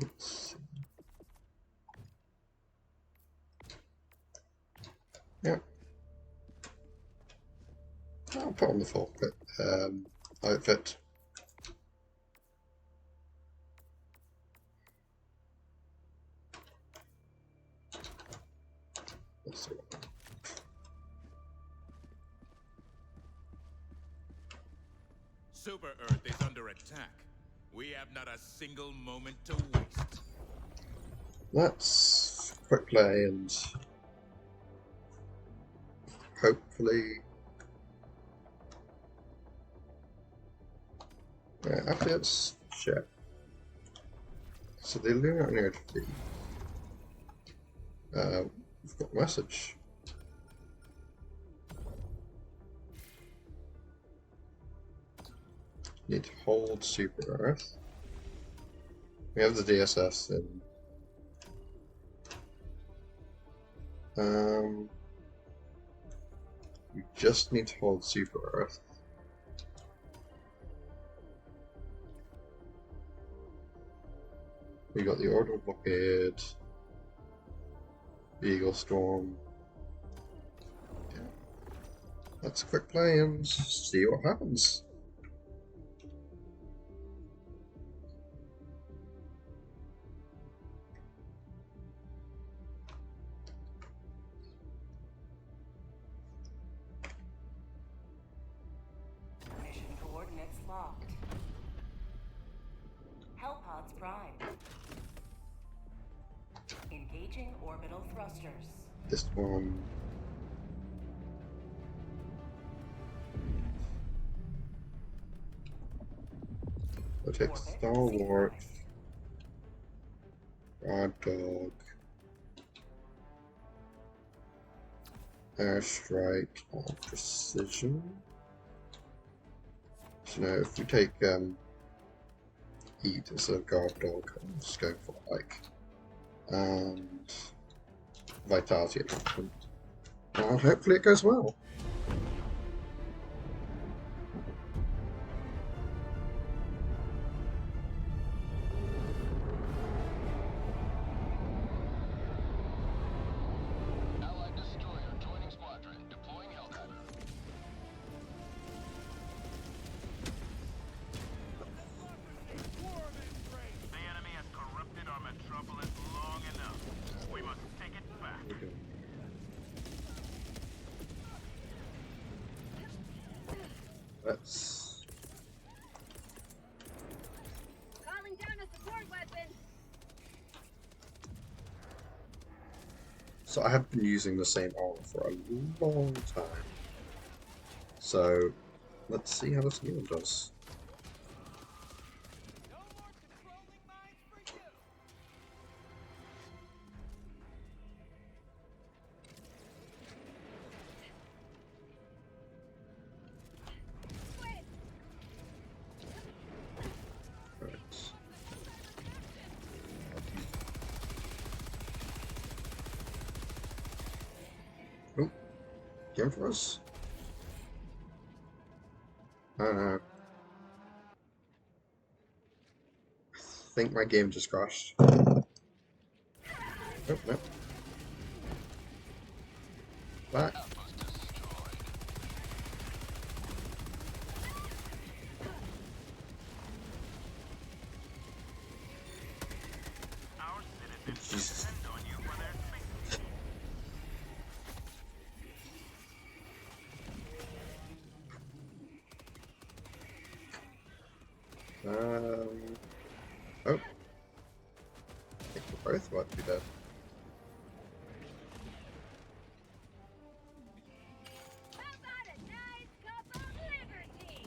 Let's see. Yeah. I'll put on the full outfit. Let's see. Super Earth is under attack. We have not a single moment to waste. Let's quick play and hopefully. Yeah, actually, let's check. So the lunar energy. We've got a message. Need to hold Super Earth. We have the DSS in. We just need to hold Super Earth. We got the Order Blockade, Eagle Storm. Yeah. Let's quick play and see what happens. Mission coordinates locked. Hellpods prime. Engaging orbital thrusters. This one. We'll take Stalwart, Rod Dog, Airstrike, or Precision. So now if we take Heat as a Guard Dog, I'm just going for like and Vitality attachment. Hopefully it goes well. Allied destroyer joining squadron, deploying Helldiver. The enemy has corrupted our metropolis long enough. We must take it back. Let's. Calling down a support weapon. So I have been using the same armor for a long time. So let's see how this new one does. No more controlling minds for you. Quit. Right. Oh, game for us. I think my game just crashed. Oh, no. Back. Outpost destroyed. Our citizens Jesus. depend on you for their safety. Oh. I think we're both about to be dead. How about a nice cup of liberty?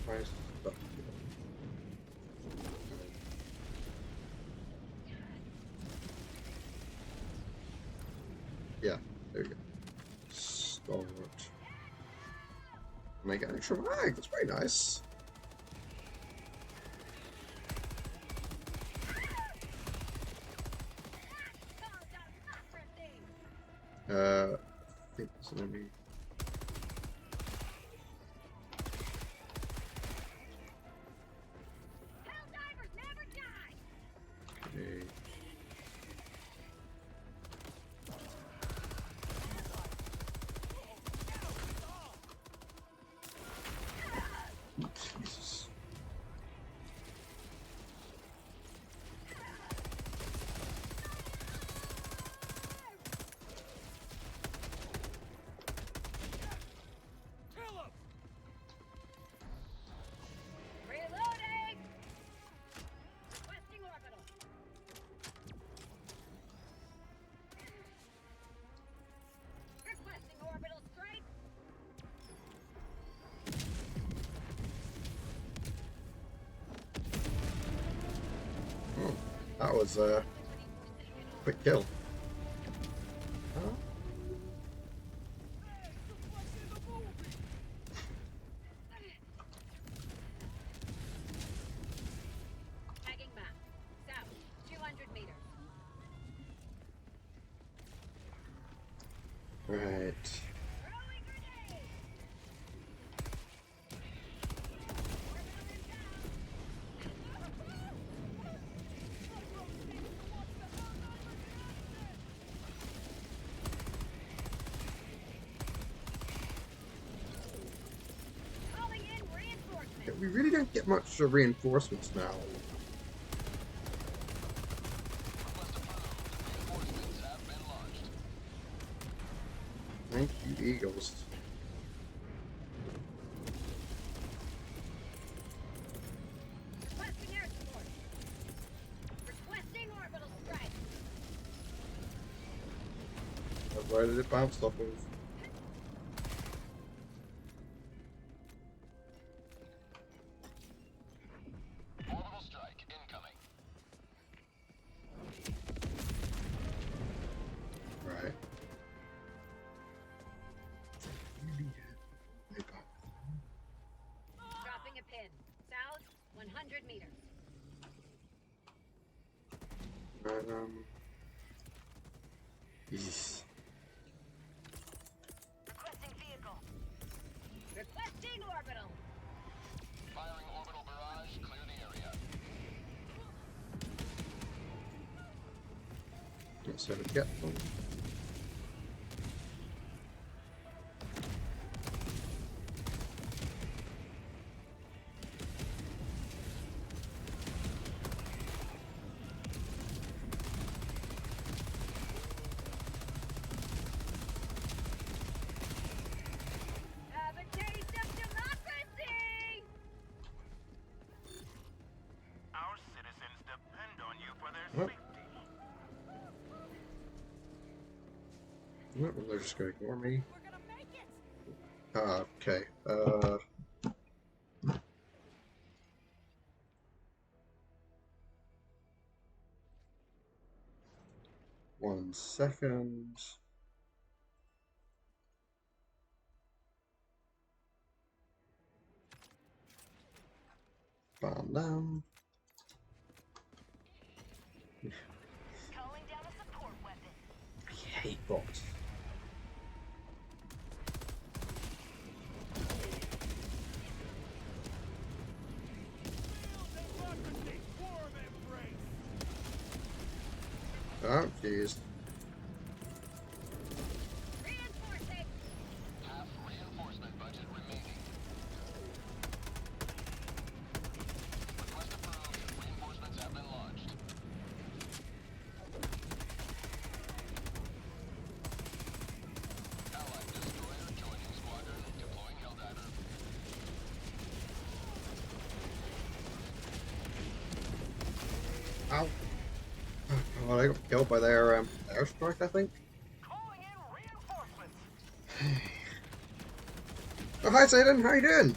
Why is stuff here? Yeah, there you go. Start. Make an extra mag. That's very nice. I think it's an enemy. Helldivers never die! Okay. Jesus. Reloading! Requesting orbital. Requesting orbital strike. Oh, that was a quick kill. Huh? Tagging map. South, 200 meters. Right. Throwing grenade! Calling in reinforcements. Yeah, we really don't get much reinforcements now. Request approved. Reinforcements have been launched. Thank you, Eagles. Requesting air support. Requesting orbital strike. Where did it bounce off of? Orbital strike incoming. Right. Dropping a pin. South, 100 meters. Yes. Requesting vehicle. Requesting orbital. Firing orbital barrage. Clear the area. Let's have a get them. Have a taste of democracy! Our citizens depend on you for their What? safety. Nope, they're just gonna ignore me. We're gonna make it! Okay. 1 second. Calm down. Calling down a support weapon. I hate bots. Oh, jeez. Reinforcing! Half reinforcement budget remaining. Request approved. Reinforcements have been launched. Allied destroyer joining squadron. Deploying Helldiver. Ow. Oh, I got killed by their airstrike, I think. Calling in reinforcements. Oh, hi, Zayden. How you doing?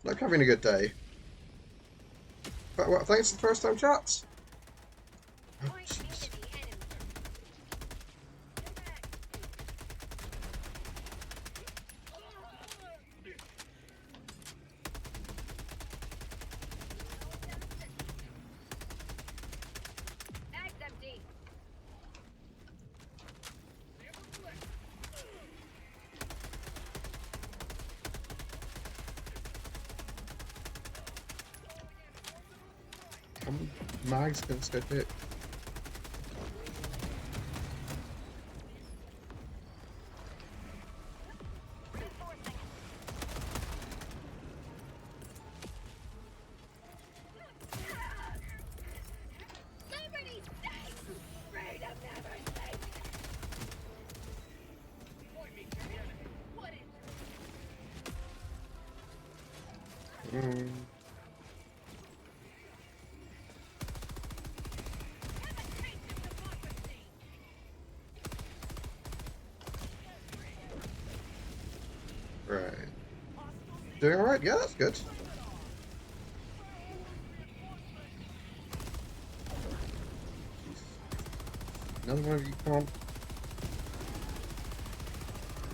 Like having a good day. But what, thanks for the first time chat. Oh, Point me jeez. to the enemy. Get back. Bag's empty. Mag's gonna skip it. Liberty safe! Freedom never safe! Point me to the enemy. What is Mm. Have a taste of democracy! Right. Doing alright? Yeah, that's good. Another one of you, come on.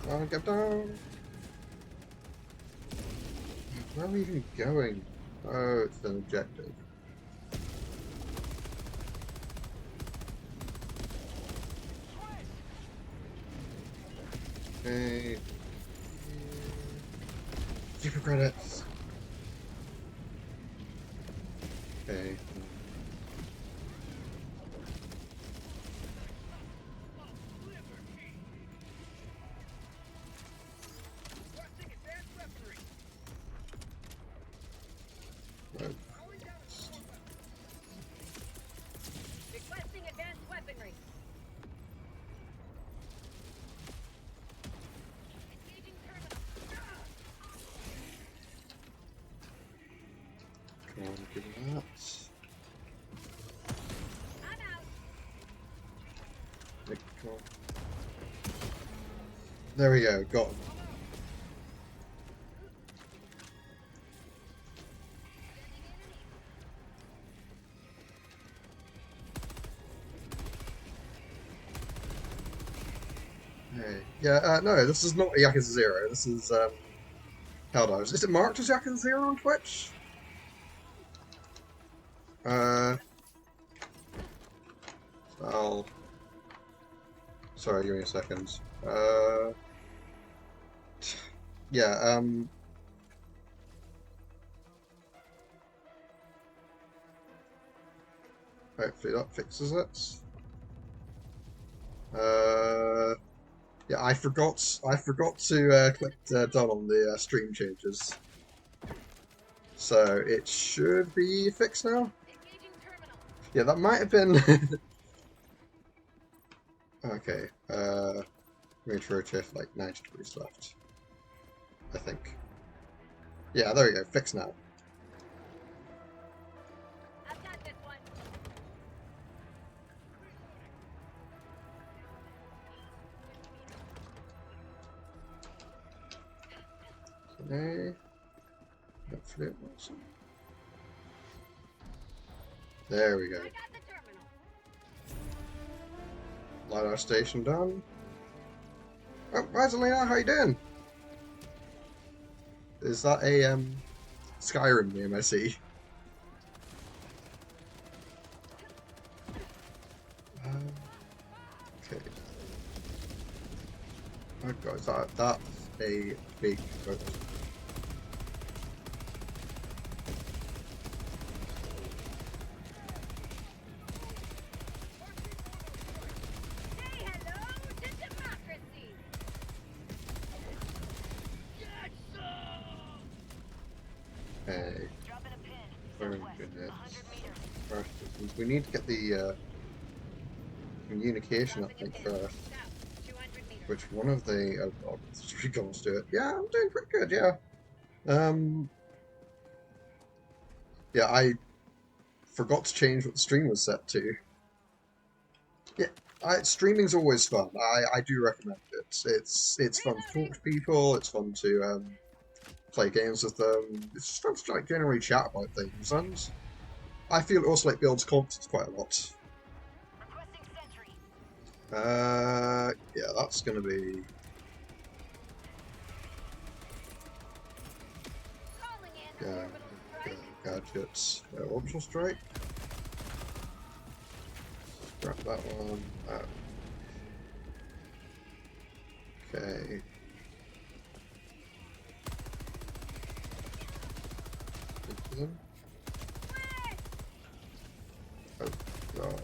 Come on, get down. Where are we even going? Oh, it's an objective. Okay. Super credits. Okay. Right. Requesting advanced weaponry. Engaging terminal. Come on, give me that. I'm out. Nick, come on. There we go, got him. Hey. Yeah, no, this is not Yakuza 0. This is, Helldivers. Is it marked as Yakuza 0 on Twitch? I'll... Sorry, give me a second. Yeah, hopefully that fixes it. Yeah, I forgot to click done on the stream changes. So it should be fixed now. Engaging terminal. Yeah, that might have been... Okay, wait for it to have like 90 degrees left. I think. Yeah, there we go, fixed now. I've got this one. Okay. Hopefully it works. There we go. I got the terminal. LiDAR station done. Oh, hi Zelina, how you doing? Is that a Skyrim name I see? Okay. Oh god, that's a big boat. Say hello to democracy. Hey, Dropping a pin. very Southwest, good. 100 meters. First, we need to get the communication, I think, first. South, 200 meters. Which one of the Rubicons do it? Yeah, I'm doing pretty good, yeah. Yeah, I forgot to change what the stream was set to. Yeah, streaming's always fun. I do recommend it. It's fun to talk to people. It's fun to play games with them. It's just fun to like generally chat about things, and I feel it also like builds confidence quite a lot. Requesting sentry. Yeah, that's gonna be Calling in yeah, orbital strike. gadgets. Orbital strike. Scrap that one. Okay. Into them. Oh god.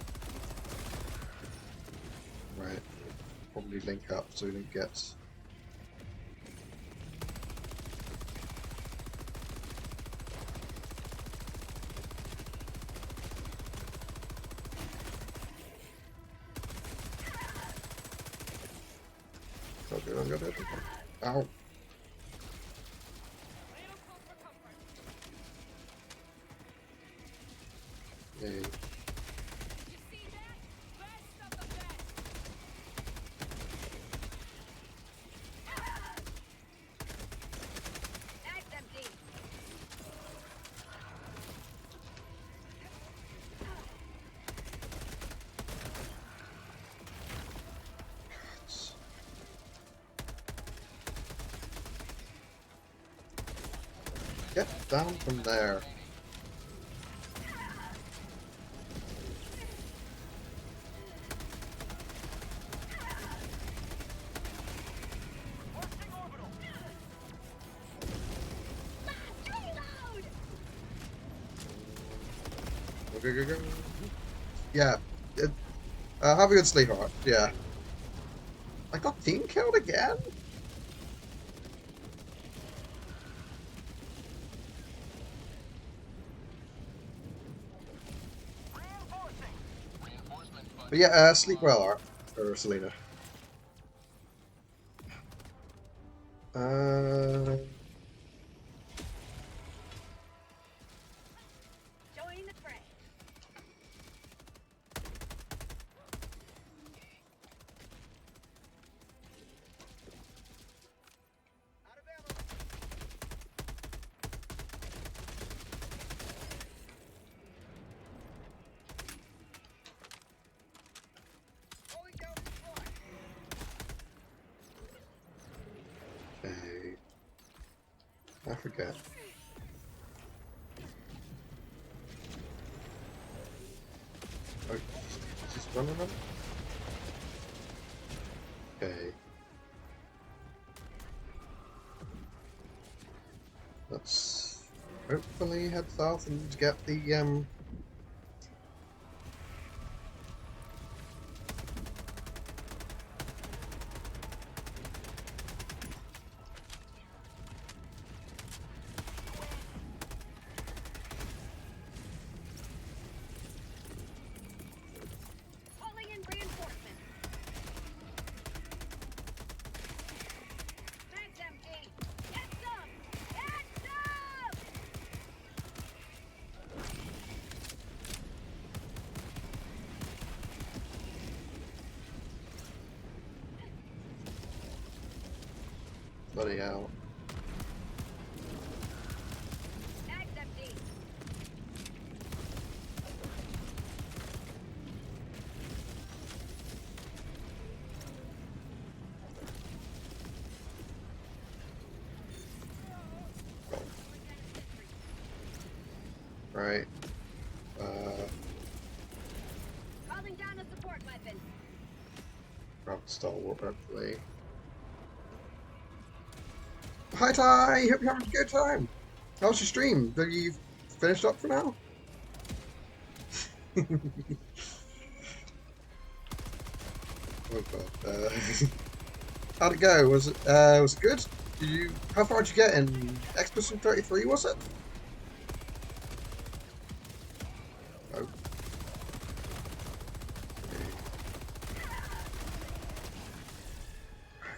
Right. Probably link up so we don't get. Okay, I'm gonna. Ow. Yay. You see that? Best of the best. Mag's empty. Get down from there. Reload! Go. Yeah. Have a good sleep, alright. Yeah. I got team killed again? Reinforcements, bud. But yeah, sleep well, alright. Or Selena. Join the fray. Out of ammo. Going down the front. Okay. I forget. Oh, just running them? Okay. Let's hopefully head south and get the Calling in reinforcements. Mag's empty. Get some! Get some! bloody hell. Mag's empty. Right. Calling down a support weapon. Grab the stalwart, hopefully. Hi Ty! Hope you're having a good time! How's your stream? Have you finished up for now? Oh god. How'd it go? Was it good? Did you how far did you get in Expedition 33 was it? Oh.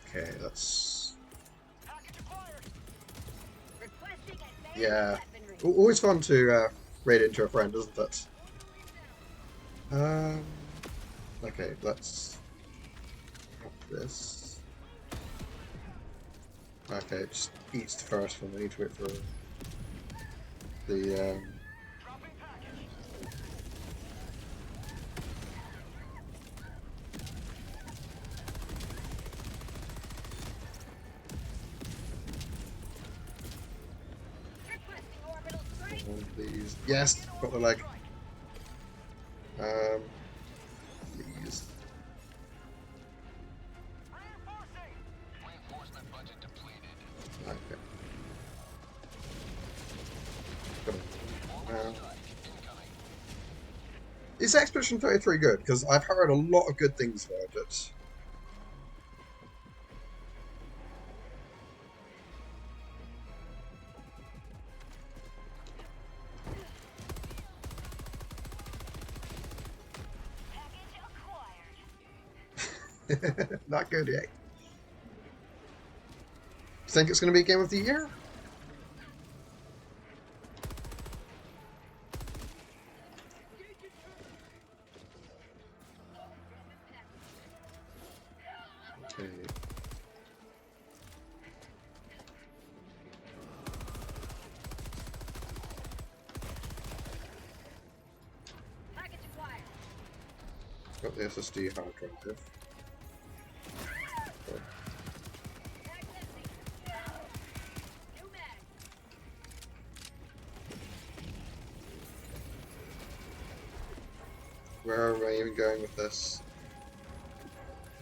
Okay, that's Requesting advanced yeah. weaponry. Always fun to raid into a friend, isn't it? Okay, let's drop this. Okay, it just eats the first one. I need to wait for the Dropping package. Requesting orbital strike. one of these. Yes, got the leg. Please. Reinforcing. Reinforcement budget depleted. Okay. Come on. Orbital strike incoming. Is Expedition 33 good? Because I've heard a lot of good things about it. Package acquired. Not good yet. Think it's going to be Game of the Year? Okay. Package acquired. Got the SSD hard drive. Oh, Tag empty. New mag. where am I even going with this?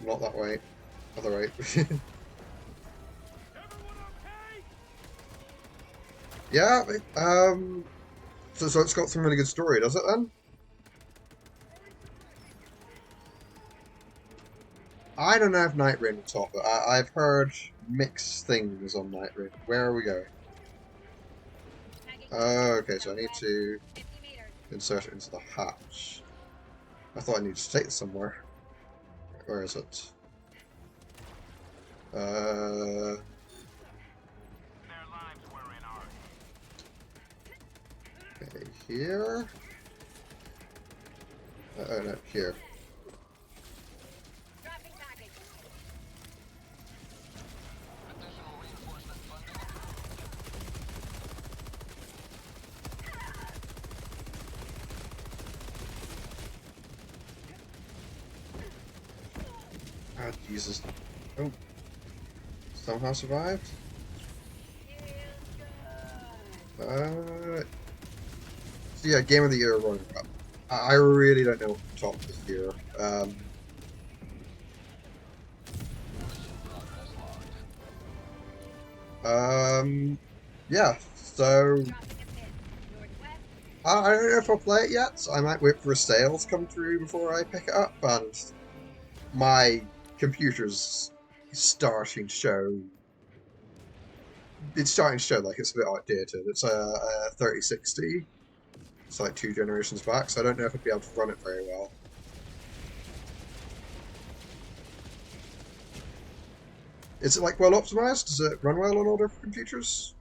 Not that way. Other way. Everyone okay? Yeah, so it's got some really good story, does it then? I don't know if Night Rain will top it. I've heard mixed things on Night Rain. Where are we going? Tagging. Okay, so I need to 50 meters. insert it into the hatch. I thought I needed to take it somewhere. Where is it? Their lives were in ours. Okay, here. Oh no, here. Dropping package. Additional reinforcement funding approved. Ah, Jesus. Oh. Somehow survived? So yeah, Game of the Year running up. I really don't know what to top this year. Mission progress logged. Yeah, so Dropping a pin. Northwest. I don't know if I'll play it yet, so I might wait for a sale to come through before I pick it up, and my computer's starting to show... It's starting to show like it's a bit outdated. It's a 3060. It's like 2 generations back, so I don't know if I'd be able to run it very well. Is it like well optimized? Does it run well on older computers?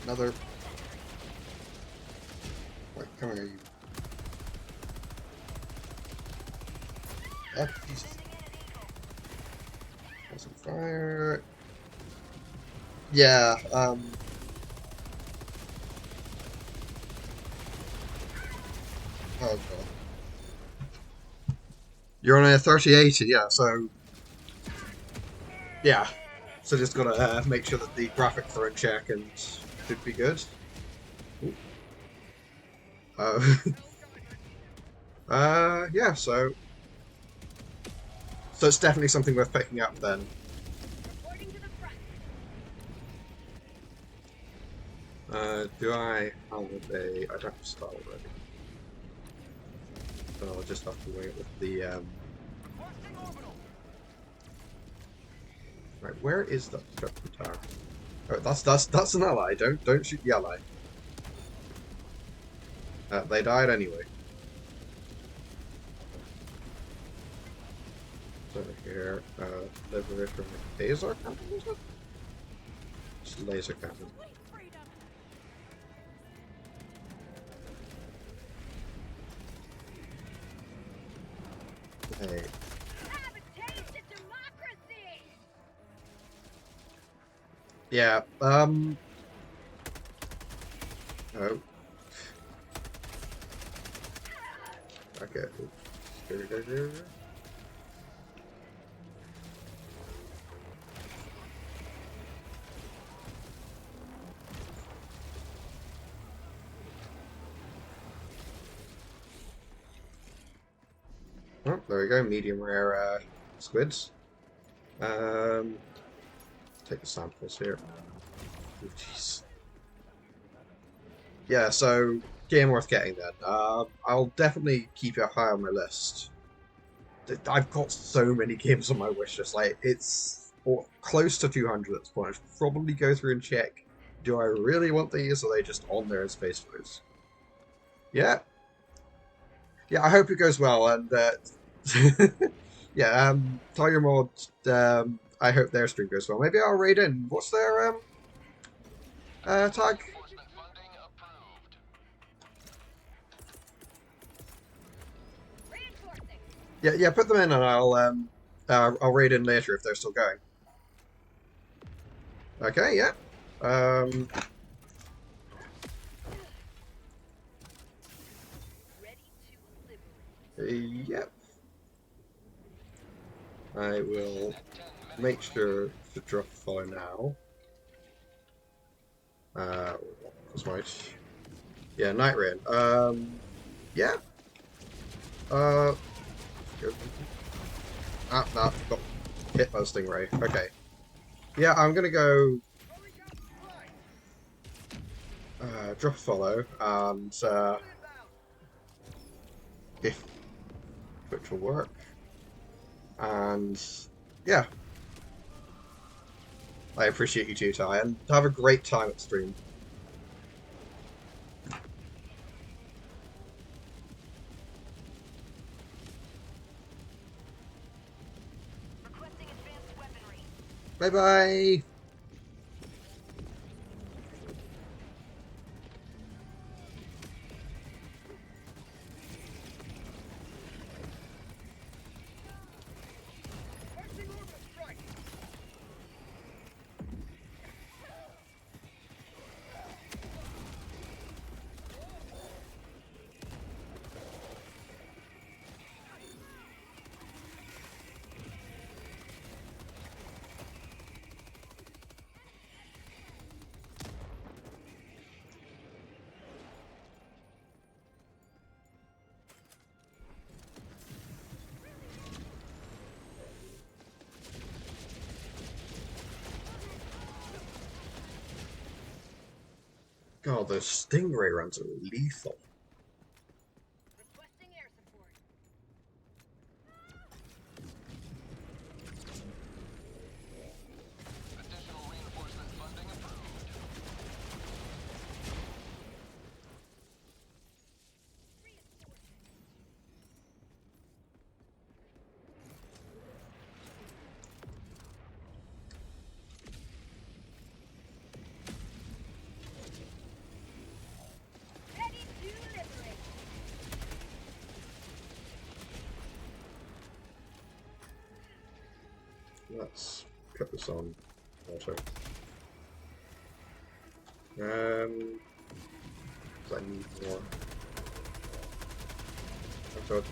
Another. Wait, come here, you. Up, he's. Got some fire. Yeah, Oh god. You're on a 3080, yeah, so. Yeah. So just gotta make sure that the graphics are in check and should be good. Ooh. Yeah, so it's definitely something worth picking up then. Reporting to the front. Do I have a... I don't have a style already. So I'll just have to wait with the, Requesting orbital. Right, where is that tower? Oh, that's an ally. Don't shoot the ally. They died anyway. So here, Liberator from the Taser company, is it? Just laser cannon. Hey. Have a taste of democracy! Yeah, oh. Okay. Oh, there we go, medium rare squids. Take the samples here. Oh, jeez. Yeah, so game worth getting then. I'll definitely keep it high on my list. I've got so many games on my wish list. Like it's close to 200 at this point. I should probably go through and check. Do I really want these, or are they just on there as face photos? Yeah, yeah. I hope it goes well, and yeah. Tiger Mod. I hope their stream goes well. Maybe I'll raid in. What's their tag? Reinforcement funding approved. Reinforcing! Yeah, yeah. Put them in, and I'll raid in later if they're still going. Okay, yeah. Ready to liberate. Yep. I will make sure to drop a follow now. That's right. Yeah, Night Rain. Yeah. Go. Ah, nah, got hit by the stingray. Okay. Yeah, I'm gonna go. Drop a follow, and if which will work. And yeah, I appreciate you too, Ty, and have a great time at stream. Requesting advanced weaponry. Bye bye. God, those stingray runs are lethal. Requesting air support. Additional reinforcement funding approved. Ready to liberate. Let's put this on auto. 'Cause I need more. Oh god.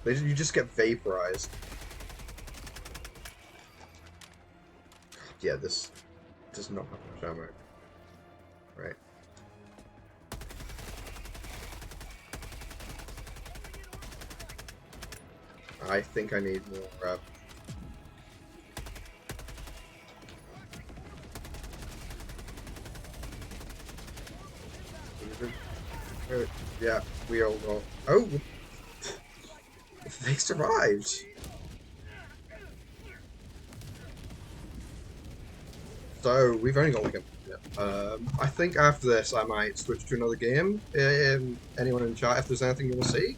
You just get vaporized. Yeah, this does not have much ammo. Right. I think I need more. Yeah, we all got. Oh! They survived! So, we've only got like a minute. I think after this I might switch to another game. Anyone in chat, if there's anything you want to see?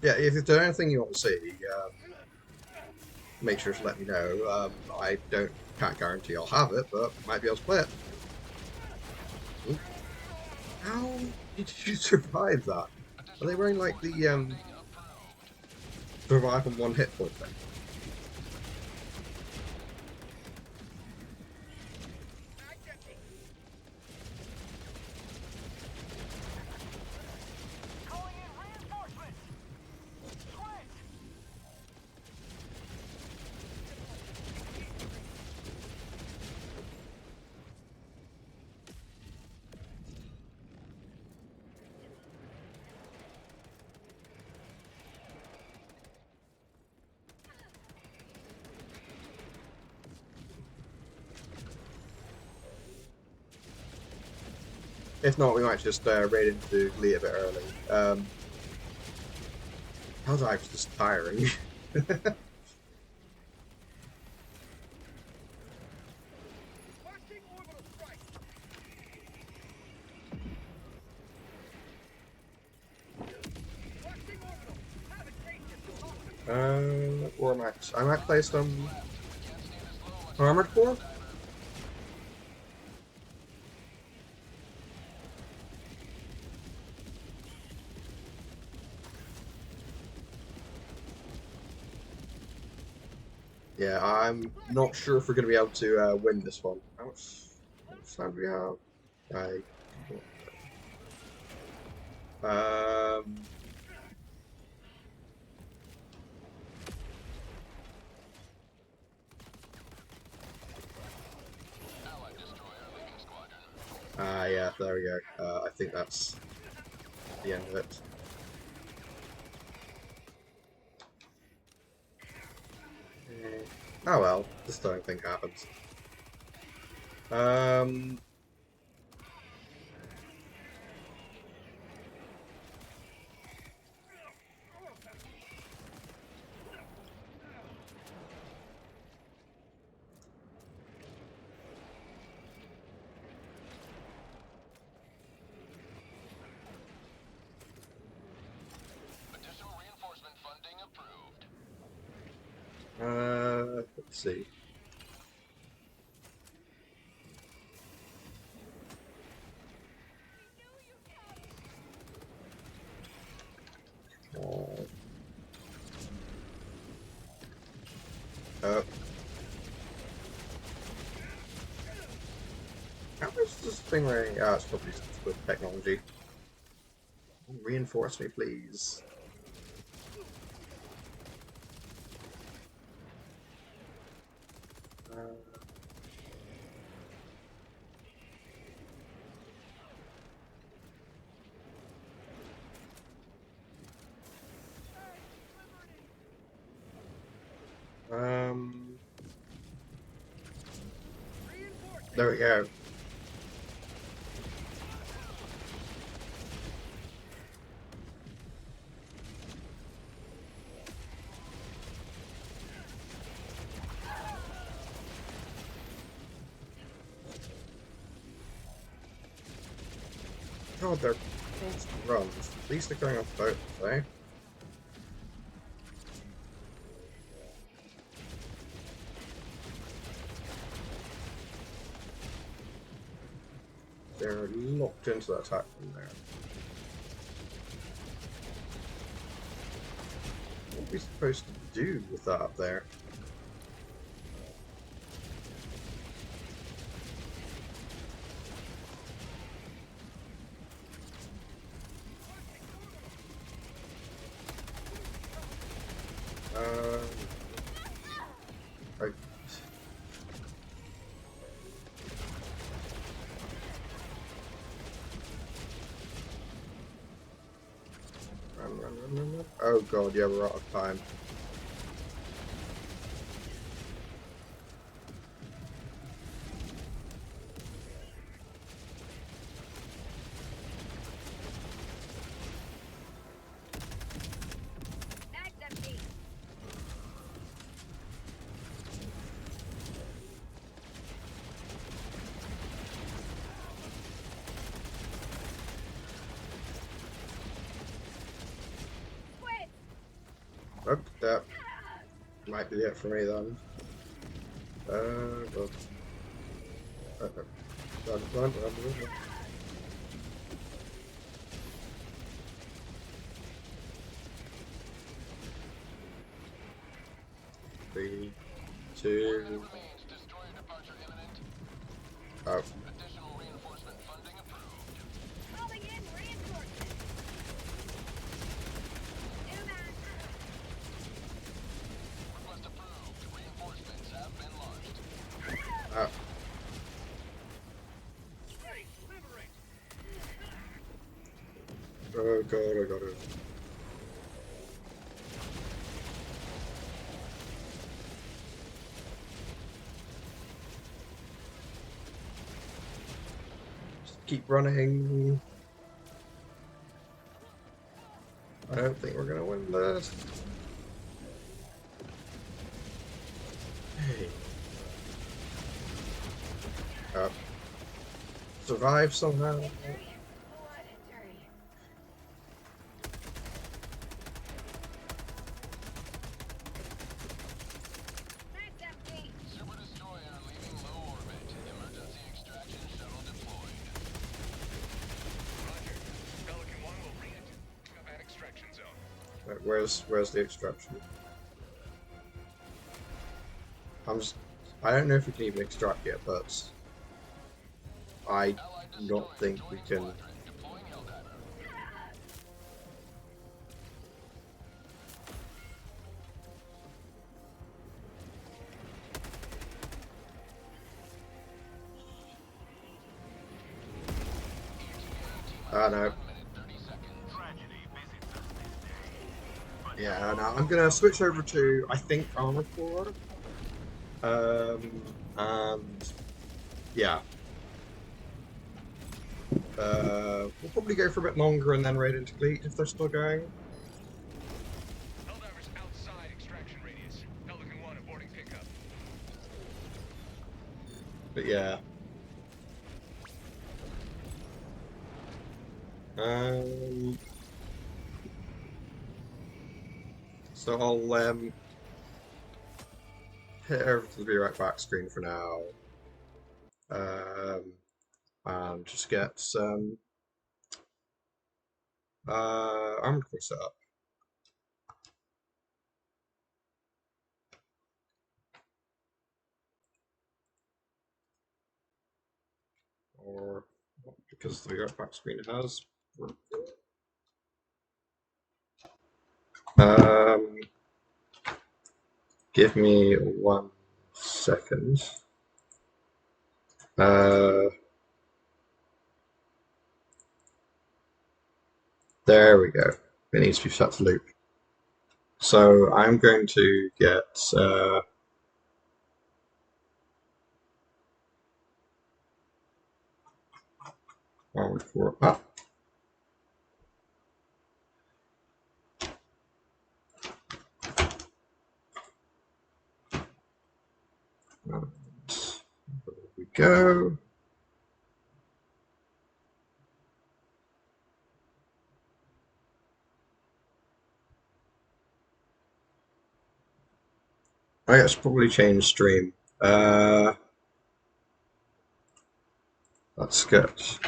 Yeah, if there's anything you want to see, make sure to let me know. I can't guarantee I'll have it, but might be able to play it. Ooh. How did you survive that? Are they wearing like the survive on 1 hit point thing? Calling in reinforcements. Switch. If not, we might just raid into Lee a bit early. Helldiver's just tiring. Or I might play some Armored Core? Yeah, I'm not sure if we're going to be able to win this one. How much time do we have? Um, Allied destroyer leaving squadron. yeah, there we go. I think that's the end of it. Oh well, this don't think happens. Additional reinforcement funding approved. Let's see. Oh. How is this thing wearing? Ah, it's probably with technology. Reinforce me, please. There we go. God, they're constant runs. At least they're going off boats, eh? They're locked into that attack from there. What are we supposed to do with that up there? I... Run. Oh god, yeah, we're out of time. Mag's empty. Oh, that might be it for me then. Well, run. 3, 2. Remains destroyer departure imminent. Oh, Additional reinforcement funding approved. Calling in reinforcements. Newman. Request approved. Reinforcements have been launched. oh. Oh god, oh god, oh god. Just keep running. I don't think we're gonna win this. Hey. Survive somehow. Blood and dirty. That's empty. Super destroyer leaving low orbit. Emergency extraction shuttle deployed. Roger. Pelican 1 will re-enter combat extraction zone. Right, where's the extraction? I don't know if we can even extract yet, but I Allied do not destroyer think we joins can. squadron. Deploying Helldiver. I know. 1 minute 30 seconds. Tragedy visits us this day. Yeah, no, I'm gonna switch over to I think Armor Core. And yeah. We'll probably go for a bit longer and then raid into Fleet if they're still going. Helldivers outside extraction radius. Pelican 1 aborting pickup. But yeah. So I'll hit over to the Be Right Back screen for now. And just get some Armored Core set up. Or because the Be Right Back screen has. Give me 1 second. There we go. It needs to be set to loop. So I'm going to get Armored Core up. And there we go. I guess probably change stream. Let's get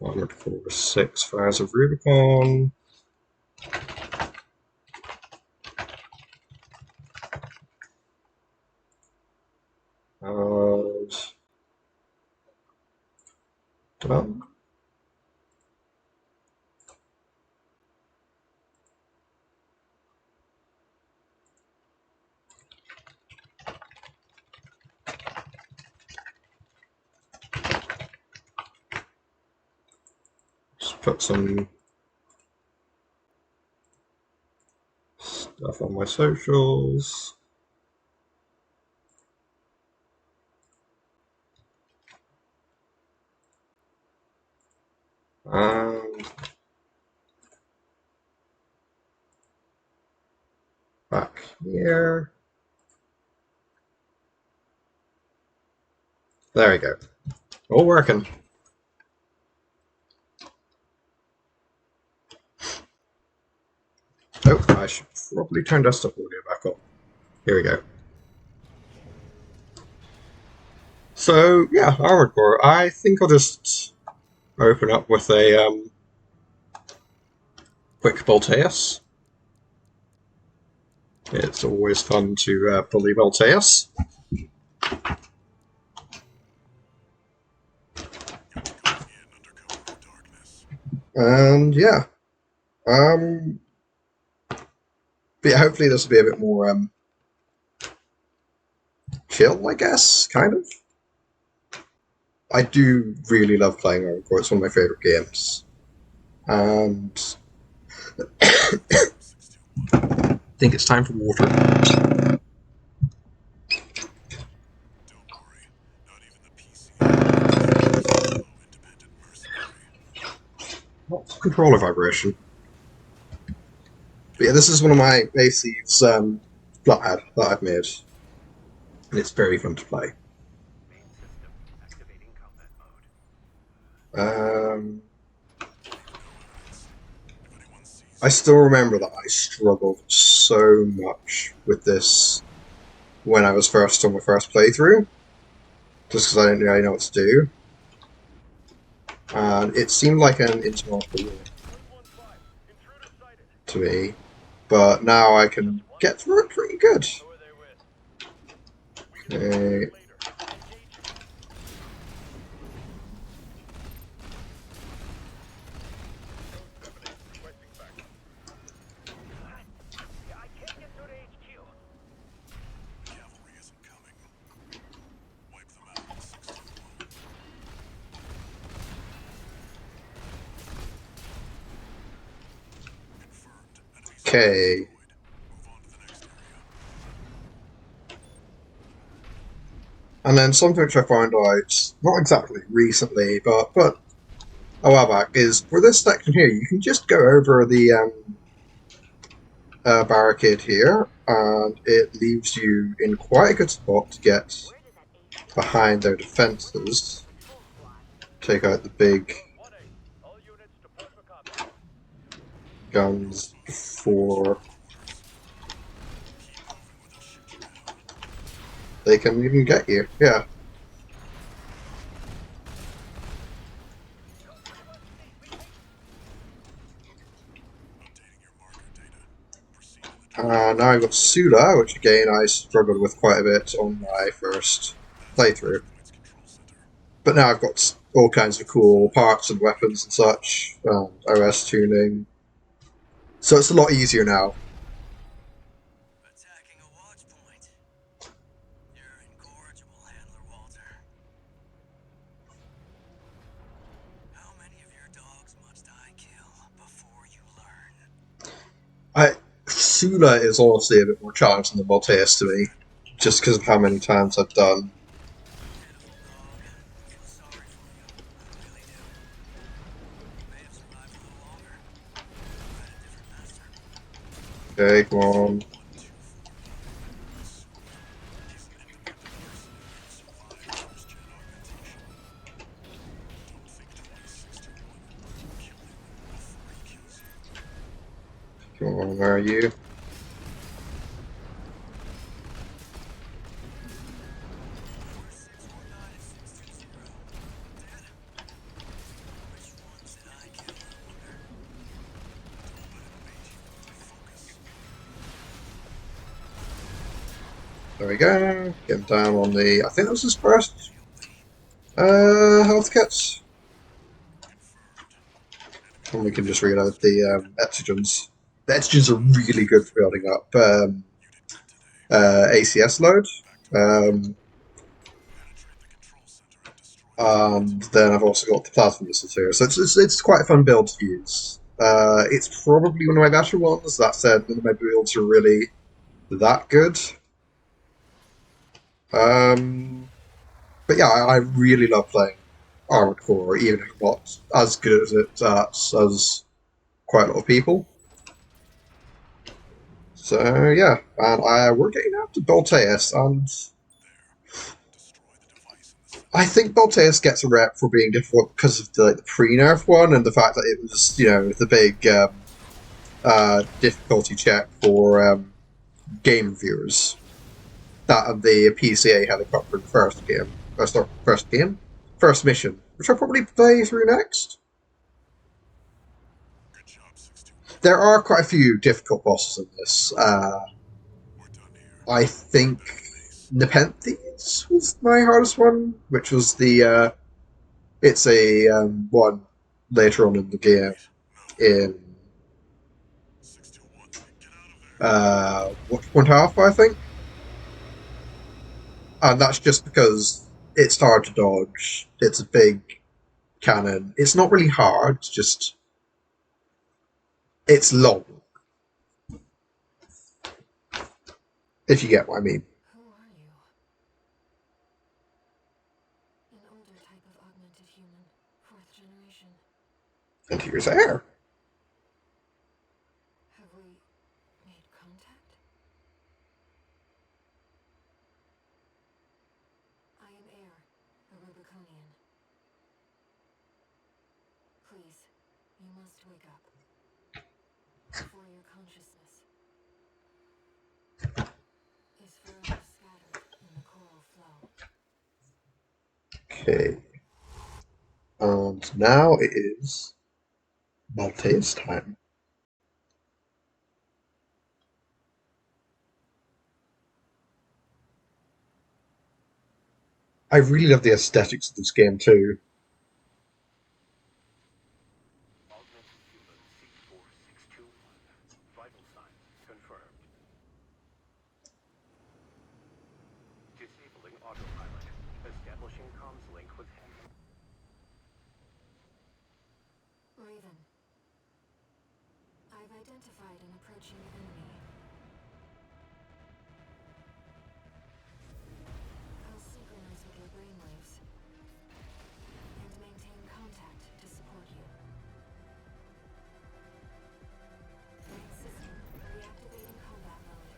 Armored Core 6 Fires of Rubicon. And done. Just put some stuff on my socials. And back here. There we go. All working. should probably turn desktop audio back on. Here we go. So, yeah, Armored Core. I think I'll just open up with a quick Voltaeus. It's always fun to bully Voltaeus. And yeah. But yeah, hopefully this will be a bit more chill, I guess, kind of. I do really love playing Armored Core. It's one of my favorite games. And I think it's time for water. Don't worry, not even the PC. Independent mercenary. What's controller vibration? But yeah, this is one of my AC's Flathead that I've made. And it's very fun to play. Main system activating combat mode. I still remember that I struggled so much with this when I was first on my first playthrough, just because I didn't really know what to do. And it seemed like an insurmountable wall to me, but now I can get through it pretty good. Okay. Cavalry isn't coming. Wipe them out in 621. Confirmed. Enemies Okay. destroyed. Move on to the next area. And then something which I found out, not exactly recently, but a while back, is for this section here, you can just go over the barricade here, and it leaves you in quite a good spot to get behind their defences. Take out the big guns before they can even get you. Yeah. Updating your marker data. Proceed to the Now I've got Sula, which again I struggled with quite a bit on my first playthrough. points control center. But now I've got all kinds of cool parts and weapons and such, OS tuning. So it's a lot easier now. Attacking a watch point. You're incorrigible, Handler Walter. How many of your dogs must I kill before you learn? Sula is honestly a bit more challenging than Voltaeus to me, just because of how many times I've done. Pitiful dog. I feel sorry for you. I really do. You may have survived a little longer. You had a different master. Okay, come on. 1, 2, 4, 9. He's an independent mercenary who survived first-gen augmentation. Don't think 2061. Kill him before he kills you. Come on, where are you? We're 619 and 620. Dad? Which ones did I kill, I wonder? Don't let it bait you. Focus. There we go. Get him down on the. I think that was his first health kits. And we can just reload the Exigens. The Exigens are really good for building up You did good today. ACS load. Penetrate the control center and destroy the And then I've also got the plasma missiles here, so it's quite a fun build to use. It's probably one of my better ones. That said, none of my builds are really that good. But yeah, I really love playing Armored Core, even if I'm not as good at it as quite a lot of people. So yeah, and we're getting out to Voltaeus, and destroy the device in the center. I think Voltaeus gets a rep for being difficult because of the pre-nerf one and the fact that it was, the big difficulty check for game reviewers. That of the PCA helicopter in the first game. First mission, which I'll probably play through next. Good job, 61. There are quite a few difficult bosses in this. We're done here. I think Back to base. Nepenthes was my hardest one, which was the it's a one later on in the game No. in 621. Get out of there. one half, I think, and that's just because it's hard to dodge. It's a big cannon. It's not really hard. It's just it's long. If you get what I mean. Who are you? An older type of augmented human, 4th generation. And here's air. Have we made contact? I am Air, a Rubiconian. Please, you must wake up. Before your consciousness is forever scattered in the coral flow. Okay. And now it is Maltese time. I really love the aesthetics of this game too. Augmented human C4621. Vital signs confirmed. Disabling autopilot. Establishing comms link with Raven, I've identified an approaching enemy. I'll synchronize with your brainwaves and maintain contact to support you. Main system reactivating combat mode.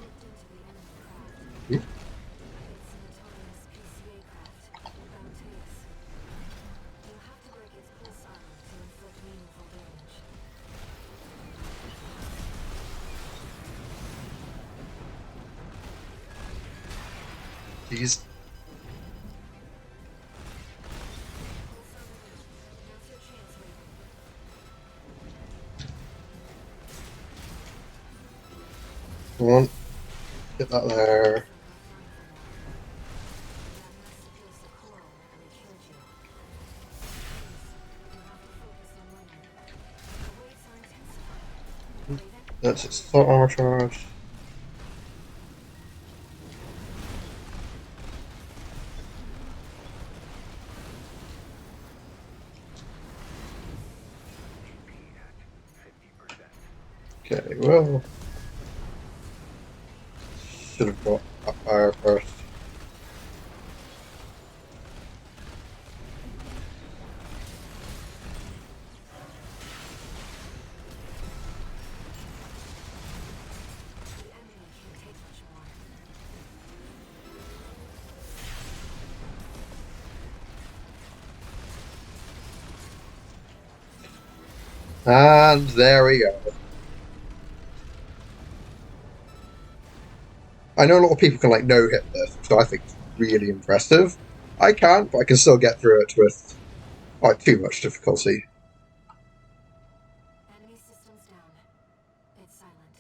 Looked into the enemy craft. Hmm? It's an autonomous PCA craft without tails. You'll have to break its pulse armor to inflict meaningful damage. These Now's your chance, Raven. one. Get that there. That's its thought armor charge. Okay, well, should have got up higher first. The enemy can't take much more. And there we go. I know a lot of people can like no hit this, which I think is really impressive. I can't, but I can still get through it with like too much difficulty. Enemy systems down. It's silent.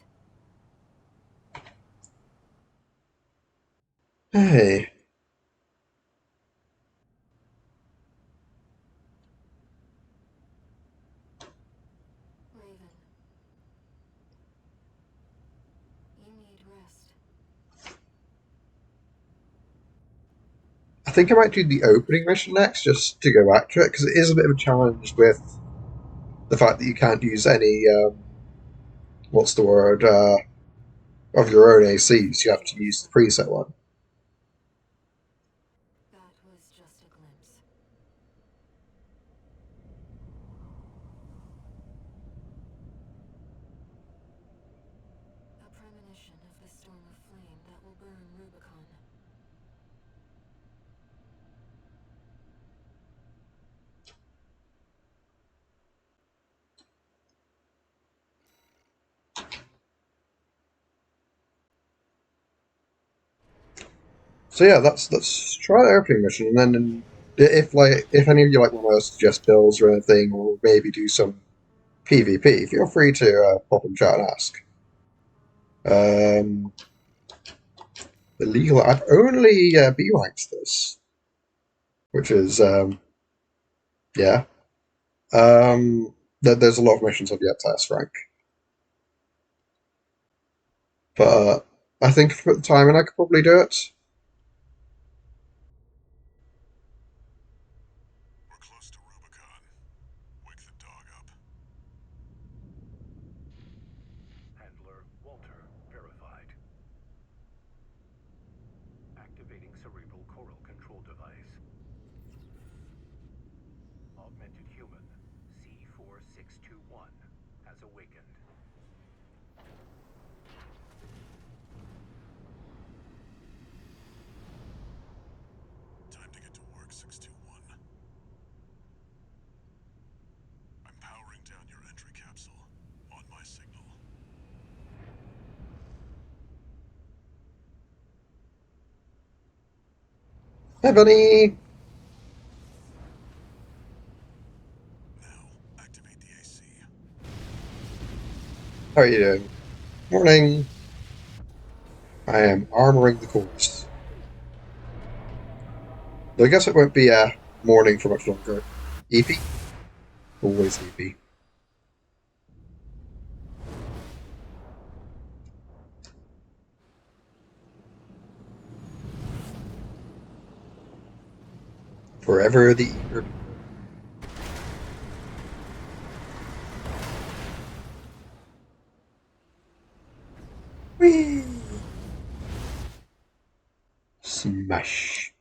Hey. Raven. You need rest. I think I might do the opening mission next, just to go back to it, because it is a bit of a challenge with the fact that you can't use any, what's the word, of your own ACs. You have to use the preset one. That was just a glimpse. A premonition of the storm of flame that will burn Rubicon. So yeah, let's try the opening mission, and then if any of you like want to suggest builds or anything, or maybe do some PvP, feel free to pop in chat and ask. The legal, I've only B ranked this, which is yeah. There's a lot of missions I've yet to S rank, but I think if I put the time in, I could probably do it. We're close to Rubicon. Wake the dog up. Handler Walter verified. Activating cerebral coral control device. Augmented human C4621 has awakened. Time to get to work, 621. I'm powering down your entry capsule. On my signal. Hey, buddy. Now, activate the AC. How are you doing? Morning. I am armoring the course. Though I guess it won't be morning for much longer. EP? Always EP. Forever the eager. Whee! Smash.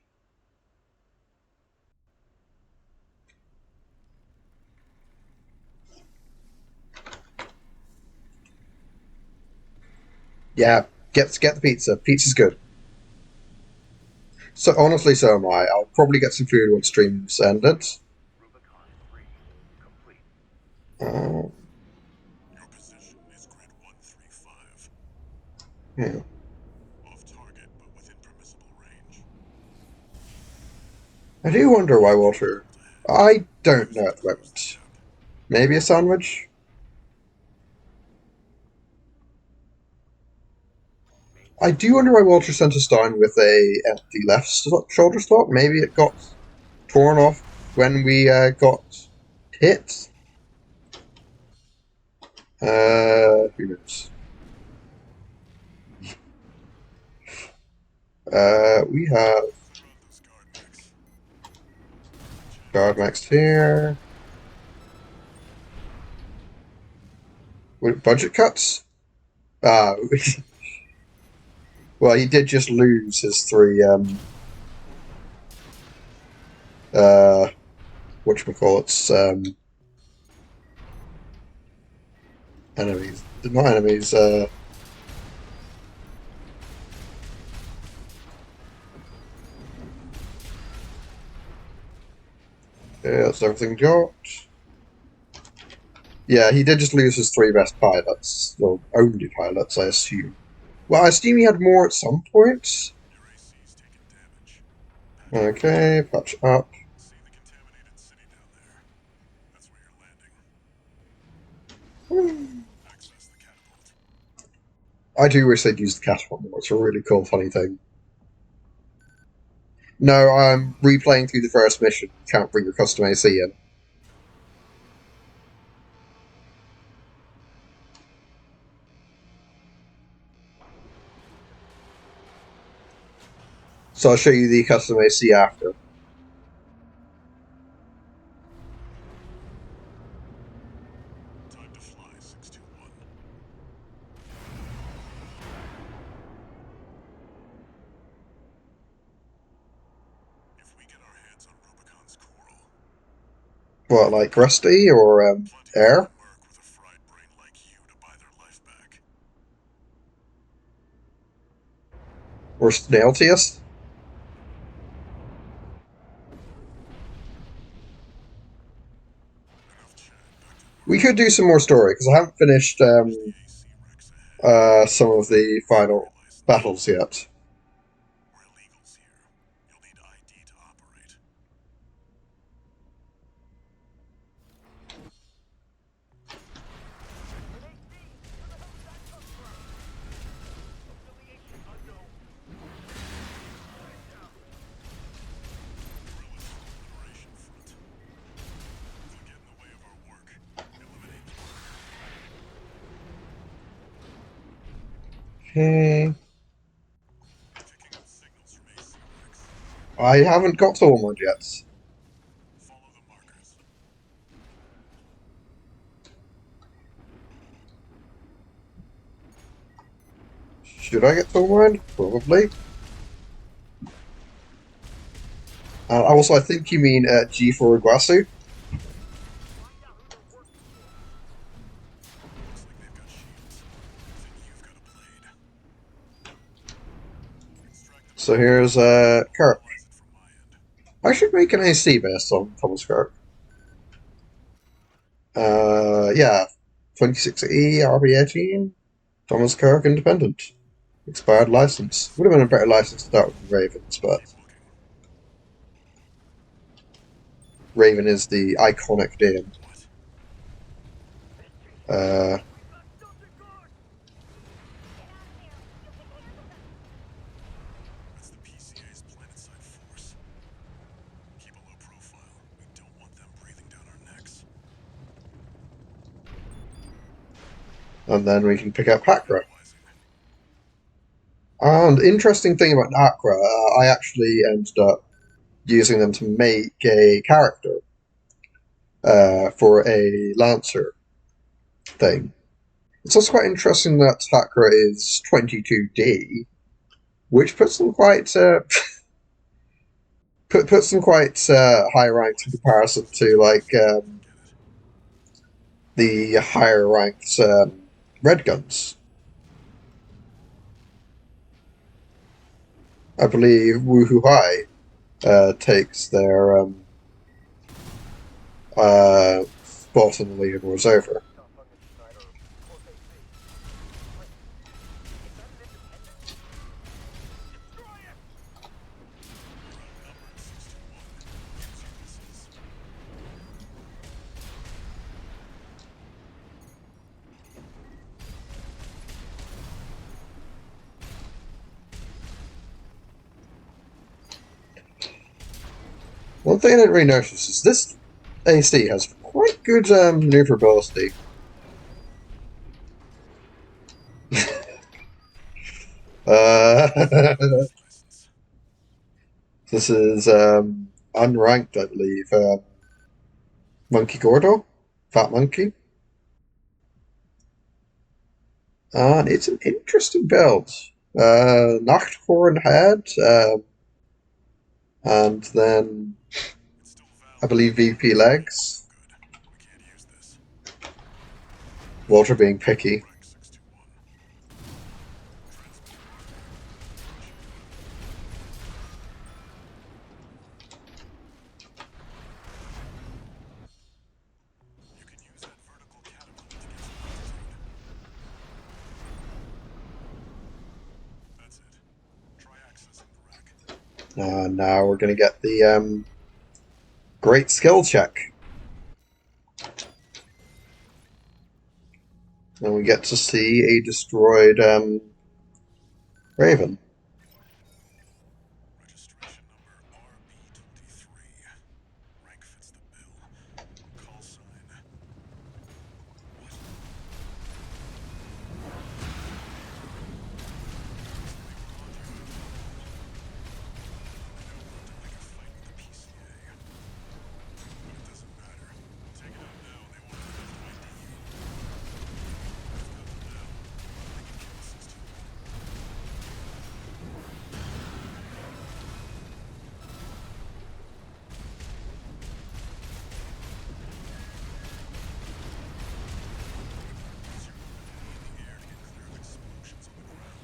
Yeah, get the pizza. Pizza's good. So honestly, so am I. I'll probably get some food once stream's ended. Rubicon 3 complete. Uh, Your position is grid 135. yeah. Off target, but within permissible range. I do wonder why Walter. I don't know at the moment. Maybe a sandwich? I do wonder why Walter sent us down with a empty left shoulder slot. Maybe it got torn off when we got hit. Who knows? We have guard max here. Budget cuts? Well, he did just lose his three, whatchamacallits, enemies. Not enemies, yeah, that's everything got. Yeah, he did just lose his three best pilots. Well, only pilots, I assume. Well, I assume he had more at some point. Your AC's taking damage. Okay, patch up. See the contaminated city down there. That's where you're landing. Access the catapult. I do wish they'd use the catapult more. It's a really cool, funny thing. No, I'm replaying through the first mission. Can't bring your custom AC in. So I'll show you the custom AC after. Time to fly, 621. If we get our hands on Rubicon's coral, What, like Rusty or plenty Air? of work with a fried brain like you to buy their life back. Or Snailteus? Enough chat, back to work. We could do some more story, because I haven't finished The AC Rex ahead. some of the final battles yet. We're illegals here. Okay. Picking up signals from AC Rex. I haven't got Tormund yet. Follow the markers. Should I get Tormund? Probably. Also, I think you mean G for Iguazu. Looks like they've got shields. Then you've got a blade. Extract the So here's Kirk. analyze it from my end. I should make an AC based on Thomas Kirk. Yeah. 26E, RB18. Thomas Kirk, Independent. Expired license. Would have been a better license to start with Ravens, but Keep looking. Raven is the iconic name. What? That's the PCA's planetside force. Keep a low profile. We don't want them breathing down our necks. And then we can pick up Hakra. Analyzing. And interesting thing about Hakra, I actually ended up using them to make a character for a Lancer thing. It's also quite interesting that Hakra is 22D, which puts them quite puts them quite high ranked in comparison to like the higher ranked Red Guns. I believe Woohoo High takes their spot in the leaderboards over. Outnumbered 6-1. Use your missiles. One thing I didn't really notice is this AC has quite good maneuverability. License. This is unranked, I believe. Monkey Gordo? Fat Monkey? And it's an interesting build. Nachthorn head, and then It's still I valid. believe VP legs. Good. We can't use this. Walter being picky. Wreck 621. Transmitting. You can use that vertical catapult to get some altitude. That's it. Try accessing the wreck. Now we're going to get the great skill check. And we get to see a destroyed Raven. Registration number RB23. Rank fits the bill. Call sign. What? Like a fight with the PCA. But it doesn't matter. Take it out now, they won't have enough to ID you. I've got them now. They can kill 621. Use your mobility in the air to get clear of explosions on the ground.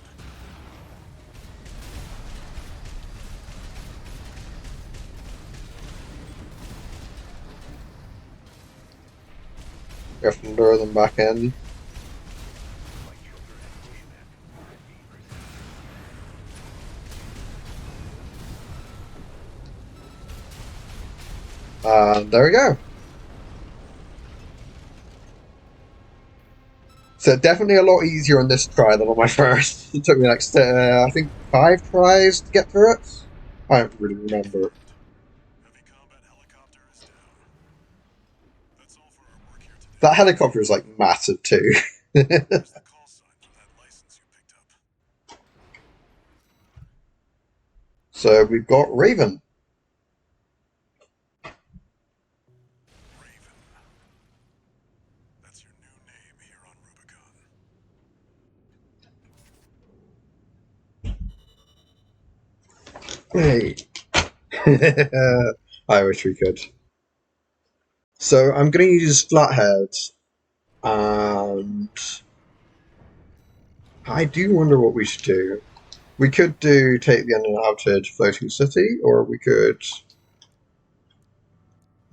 We have to lure them back in. And there we go. So definitely a lot easier on this try than on my first. It took me like, I think 5 tries to get through it. I don't really remember. Heavy combat helicopter is down. That's all for our work here today. That helicopter is like massive too. Here's the call sign from that license you picked up. So we've got Raven. Raven. That's your new name here on Rubicon. Hey. I wish we could. So I'm going to use Flathead, and I do wonder what we should do. We could do take the uninhabited floating city, or we could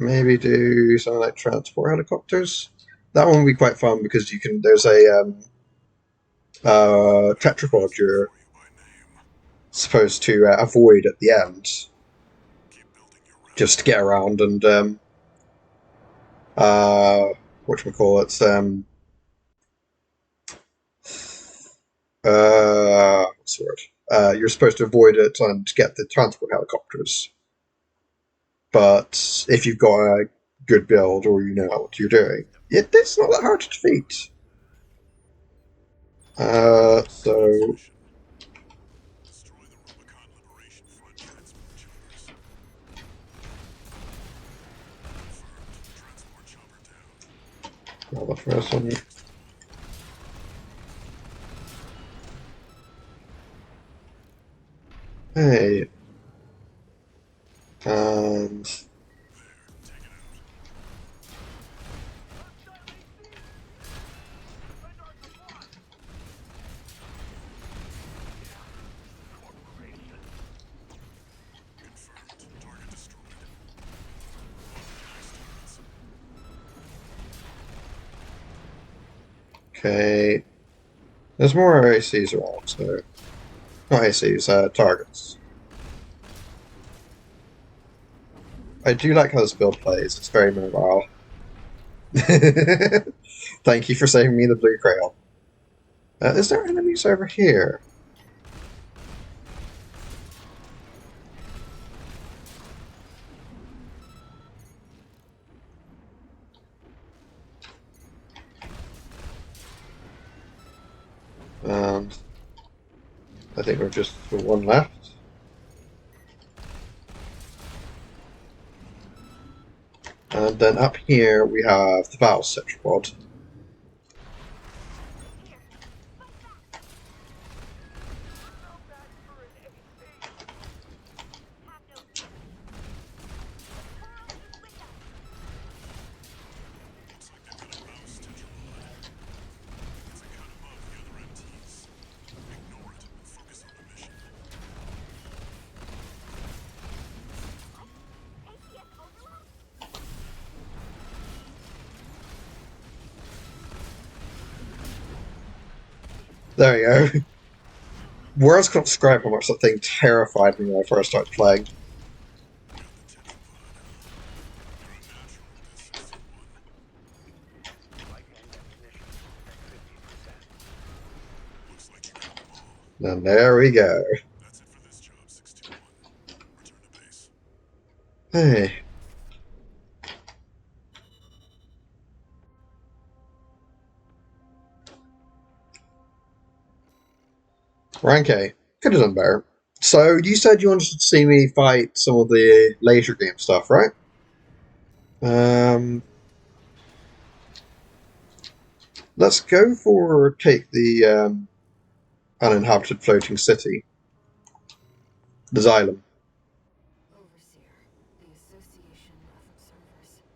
maybe do something like transport helicopters. That one would be quite fun because you can. There's a tetrapod you're For you by name. supposed to avoid at the end, Keep building your route. just to get around and whatchamacallit, what's the word? You're supposed to avoid it and get the transport helicopters. But if you've got a good build or you know what you're doing, it's not that hard to defeat. So Mission. Destroy the Rubicon Liberation Front transport choppers. Confirmed. Transport chopper down. well, the first one. Hey, and There. Take it out. Confirmed. Target destroyed. Nice targets. okay. There's more ACs around, so not ACs, targets. I do like how this build plays. It's very mobile. Thank you for saving me the blue crayon. Is there enemies over here? And I think we're just one left. And then up here we have the battle tetrapod. Looks like they've got a mouse tetrapod. It's a cut above the other MTs. Ignore it and focus on the mission. There we go. Words can't describe how much that thing terrified me when I first started playing. Got the tetrapod. You're a natural at this 61. Right hand definition at 50%. Looks like you got them all. And there we go. That's it for this job, 61. Return to base. Hey. Rank A. Could have done better. So, you said you wanted to see me fight some of the later game stuff, right? Let's go for take the uninhabited floating city. The Xylem. Overseer, the Association of Observers.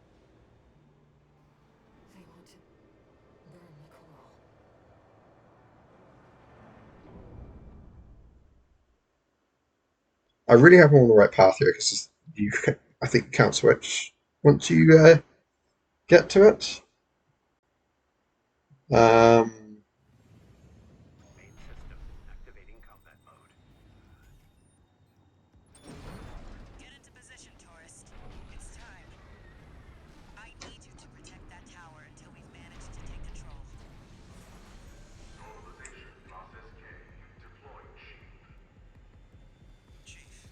They want to burn the coral. I really hope I'm on the right path here because you, I think, you can't switch once you get to it. Main system activating combat mode. Get into position, tourist. It's time. I need you to protect that tower until we've managed to take control. Normalization process K. Deploying shield. Chief,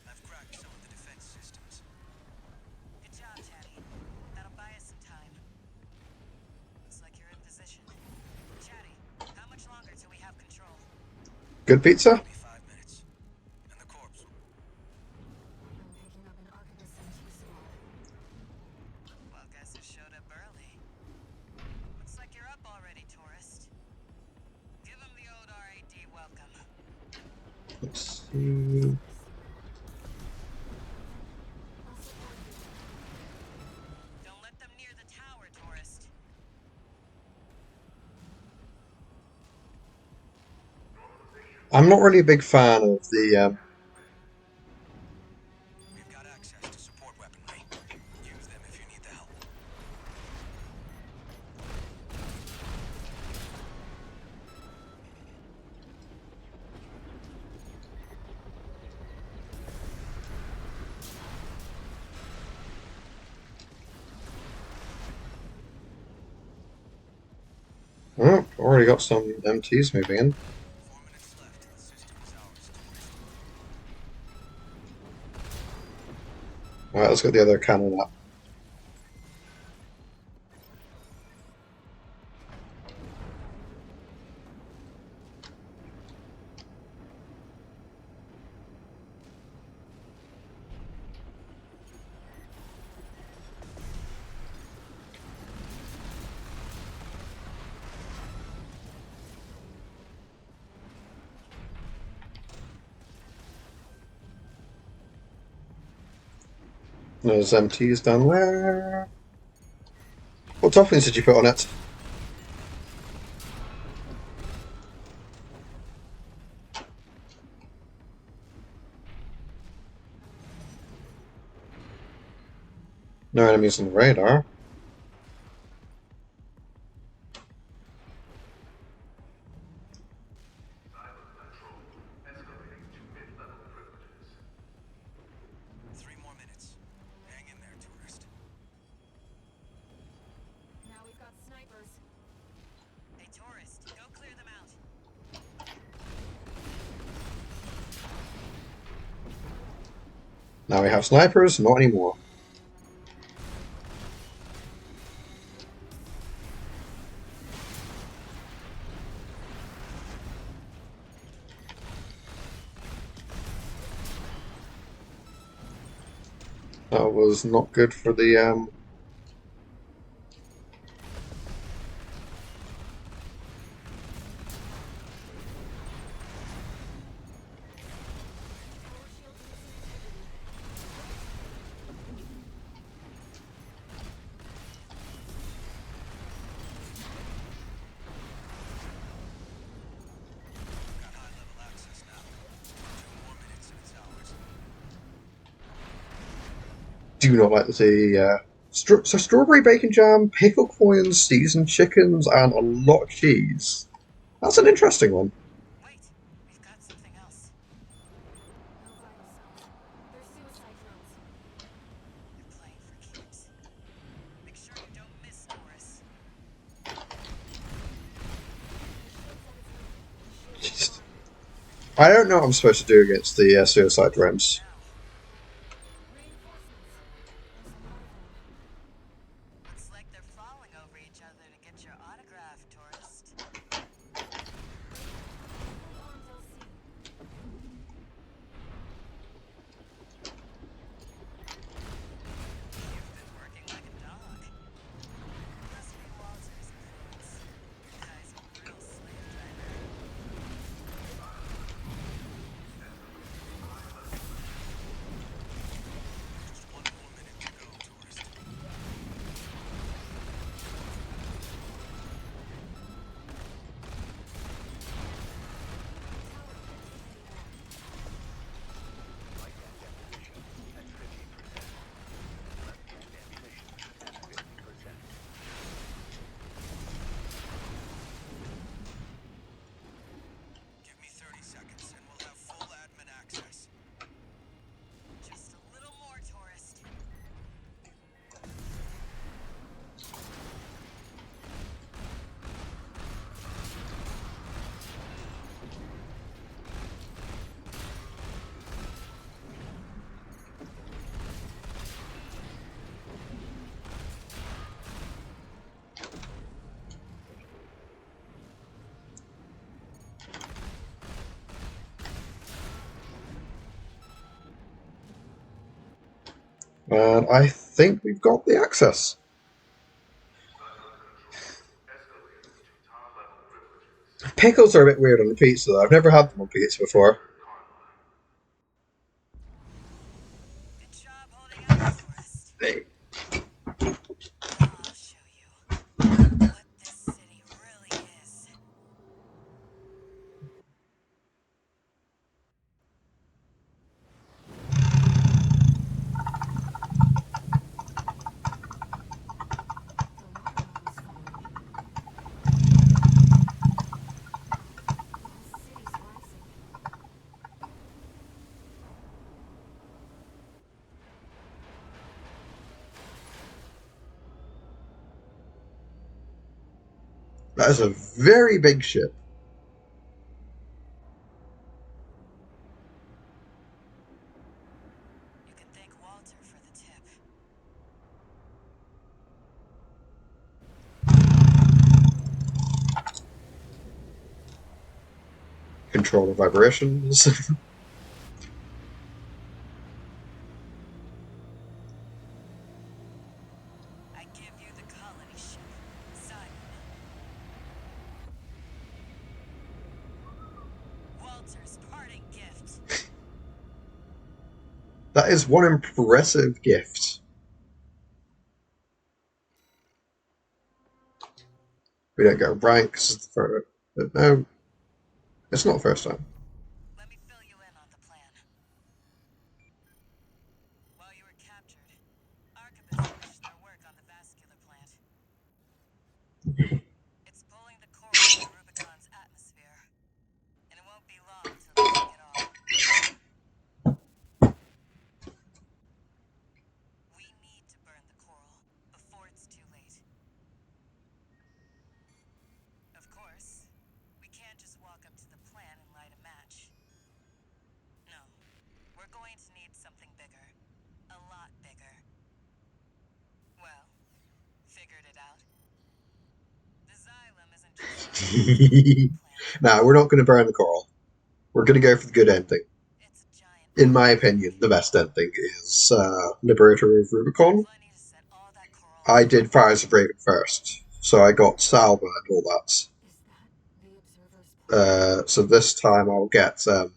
I've cracked some of the defense systems. Good job, Chatty. That'll buy us some time. Looks like you're in position. Chatty, how much longer till we have control? Good pizza? Maybe 5 minutes. And the corpse. ready, tourist. Give him the old RAD welcome. Let's see. Don't let them near the tower, tourist. I'm not really a big fan of the. We've got access to support weaponry. Use them if you need the help. Oh, already got some MTs moving in. 4 minutes left. The system is ours, tourist. Alright, let's get the other cannon up. There's MTs down there. What toppings did you put on it? No enemies on the radar. Silent control. Escalating to mid-level privileges. 3 more minutes. Hang in there, tourist. Now we've got snipers. Hey, tourist, go clear them out. Now we have snipers, not anymore. That was not good for the Got high-level access now. 2 more minutes and it's ours. do not like so strawberry bacon jam, pickle coins, seasoned chickens, and a lot of cheese. That's an interesting one. Wait, we've got something else. No vital signs. They're suicide drones. They're playing for keeps. Make sure you don't miss, tourist. Jeez. I don't know what I'm supposed to do against the suicide drones. Looks like they're falling over each other to get your autograph, tourist. You've been working like a dog. Must be Walter's influence. Your guy's a real slave driver. Just 1 more minute to go, tourist. Light and ammunition at 50%. Left and ammunition at 50%. Give me 30 seconds and we'll have full admin access. Just a little more, tourist. And I think we've got the access. Silent control. Escalating to Pickles are a bit weird on the pizza, though. I've never had them on pizza before. Good job holding out, tourist. Hey. Now I'll show you what this city really is. The water level's falling. The whole city's rising. That is a very big ship. You can thank Walter for the tip. Control the vibrations. I give you the colony ship, Simon. Walter's parting gift. That is one impressive gift. We don't go ranks for but no, it's not the first time. Let me fill you in on the plan. While you were captured, Arquebus finished their work on the vascular plant. It's pulling the coral from Rubicon's atmosphere, and it won't be long till they take it all. We need to burn the coral before it's too late. Of course, we can't just walk up to the plant and light a match. No, we're going to need something bigger. A lot bigger. Well, figured it out. The xylem isn't just Nah, we're not going to burn the coral. We're going to go for the good ending. it's a giant. In my opinion, the best ending is Liberator of Rubicon. Plenty to set all that coral. I did Fires of Raven first, so I got Salva and all that. Is that the observer's plan? So this time I'll get The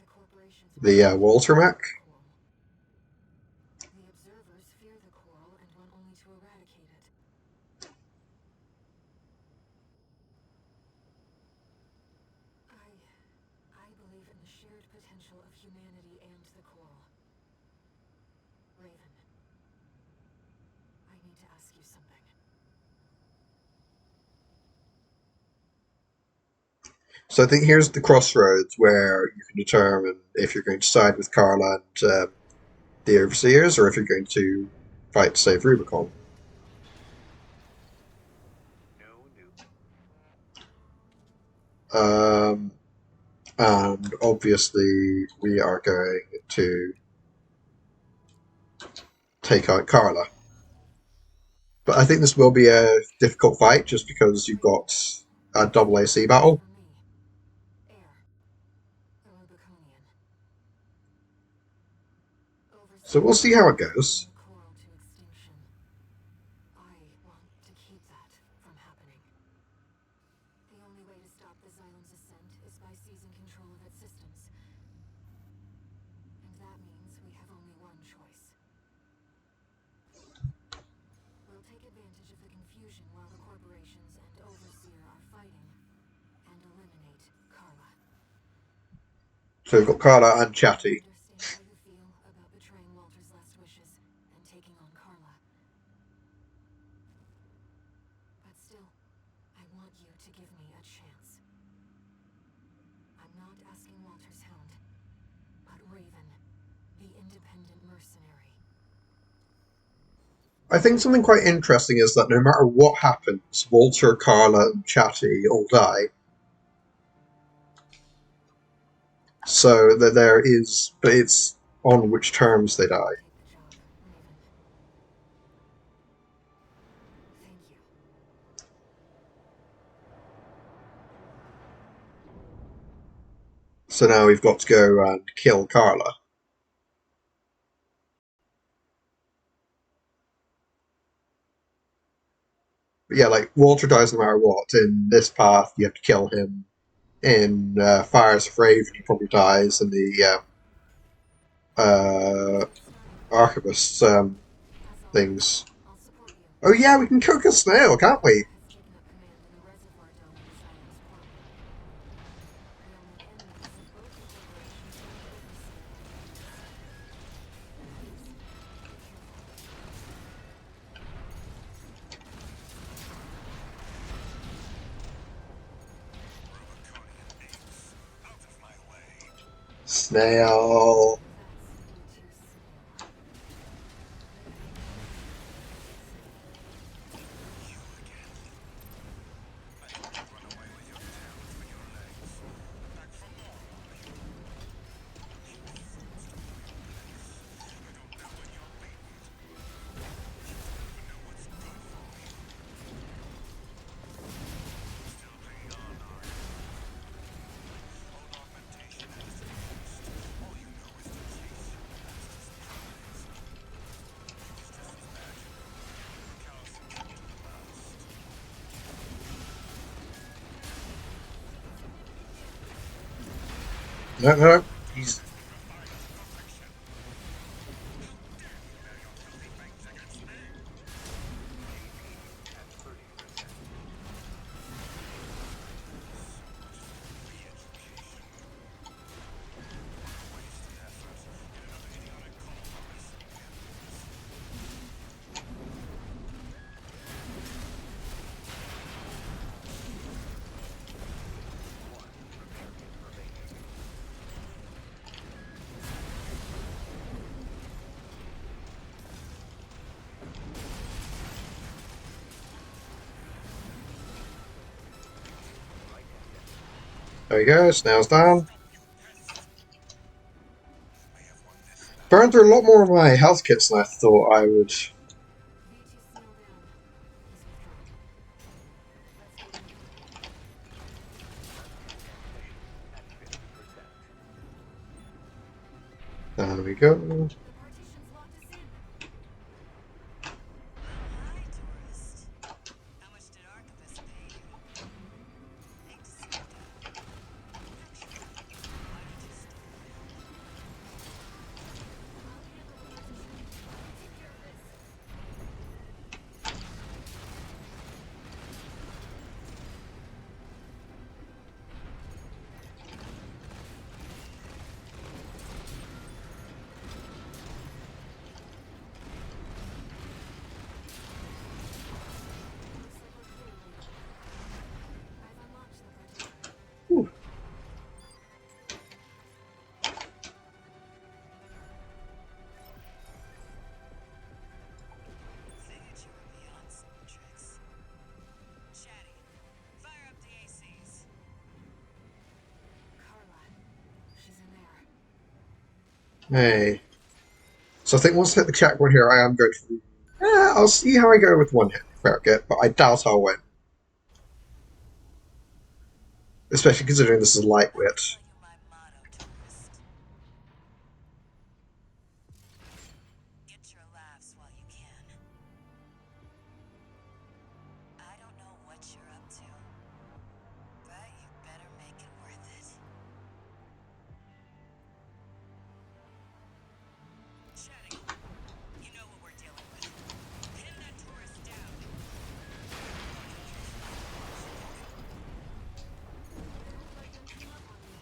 corporations the Walter mech. coral. The observers fear the coral and want only to eradicate it. I believe in the shared potential of humanity and the coral. Raven, I need to ask you something. So I think here's the crossroads where you can determine if you're going to side with Carla and the Overseers, or if you're going to fight to save Rubicon. No. And obviously we are going to take out Carla. But I think this will be a difficult fight just because you've got a double AC battle. For me, Air, a Rubiconian. So we'll see how it goes. The coral to extinction. I want to keep that from happening. The only way to stop the xylem's ascent is by seizing control of its systems. And that means we have only one choice. We'll take advantage of the confusion while the corporations and Overseer are fighting, and eliminate Carla. So we've got Carla and Chatty. Understand how you feel about betraying Walter's last wishes and taking on Carla. But still, I want you to give me a chance. I'm not asking Walter's hound, but Raven, the independent mercenary. I think something quite interesting is that no matter what happens, Walter, Carla, and Chatty all die. So that there is, but it's on which terms they die. Take the job, Raven. Thank you. So now we've got to go and kill Carla. But yeah, like Walter dies no matter what. In this path, you have to kill him. In Fires of Raven, he probably dies. In the Archivist As always, things. I'll support you. Oh yeah, we can cook a snail, can't we? Has taken up command in the reservoir dome of the Xylem's portal. The only enemies of both the corporations are overseer and Please, be careful. Rubiconian apes, out of my way. Snail. That's you two snail. You again. I hope you run away with your tail between your legs. Back for more, are you? You fools don't know your place. You don't know when you're beaten. You don't even know what's good for you. Still hanging on, are you? Old augmentation has been lost. All you know is to chase your last surprise. It's just as bad, you know. The cows who kept to the last. No, no, he's Has been refined to perfection. How dare you bare your filthy fangs against me? At 30%. So much for re-education. What a wasted effort. Yet another idiotic call for wrestling champions. One repair kit remaining. Right engine. there you go. Snail's down. Stop, you pest! You may have won this battle. Burned through a lot more of my health kits than I thought I would. V2 snail down. He's withdrawn. Let's get moving. At 50%. There we go. The partition's locked us in. Hi, tourist. How much did Archivist pay you? Hate to see you go. Actually, why don't you stay? I'll handle the partition. Take care of this. Looks like we're clear, Leon. I've unlocked the partition. Whew. Figured you were beyond some tricks. Chatty, fire up the ACs. Carla. She's in there. Hey. So I think once I hit the checkpoint here, I am going to. I'll see how I go with one hit repair kit, but I doubt I'll win. Especially considering this is lightweight. Tell you my motto, tourist. Get your laughs while you can. I don't know what you're up to, but you better make it worth it. Chatty, you know what we're dealing with. Pin that tourist down. Don't let them team up on me.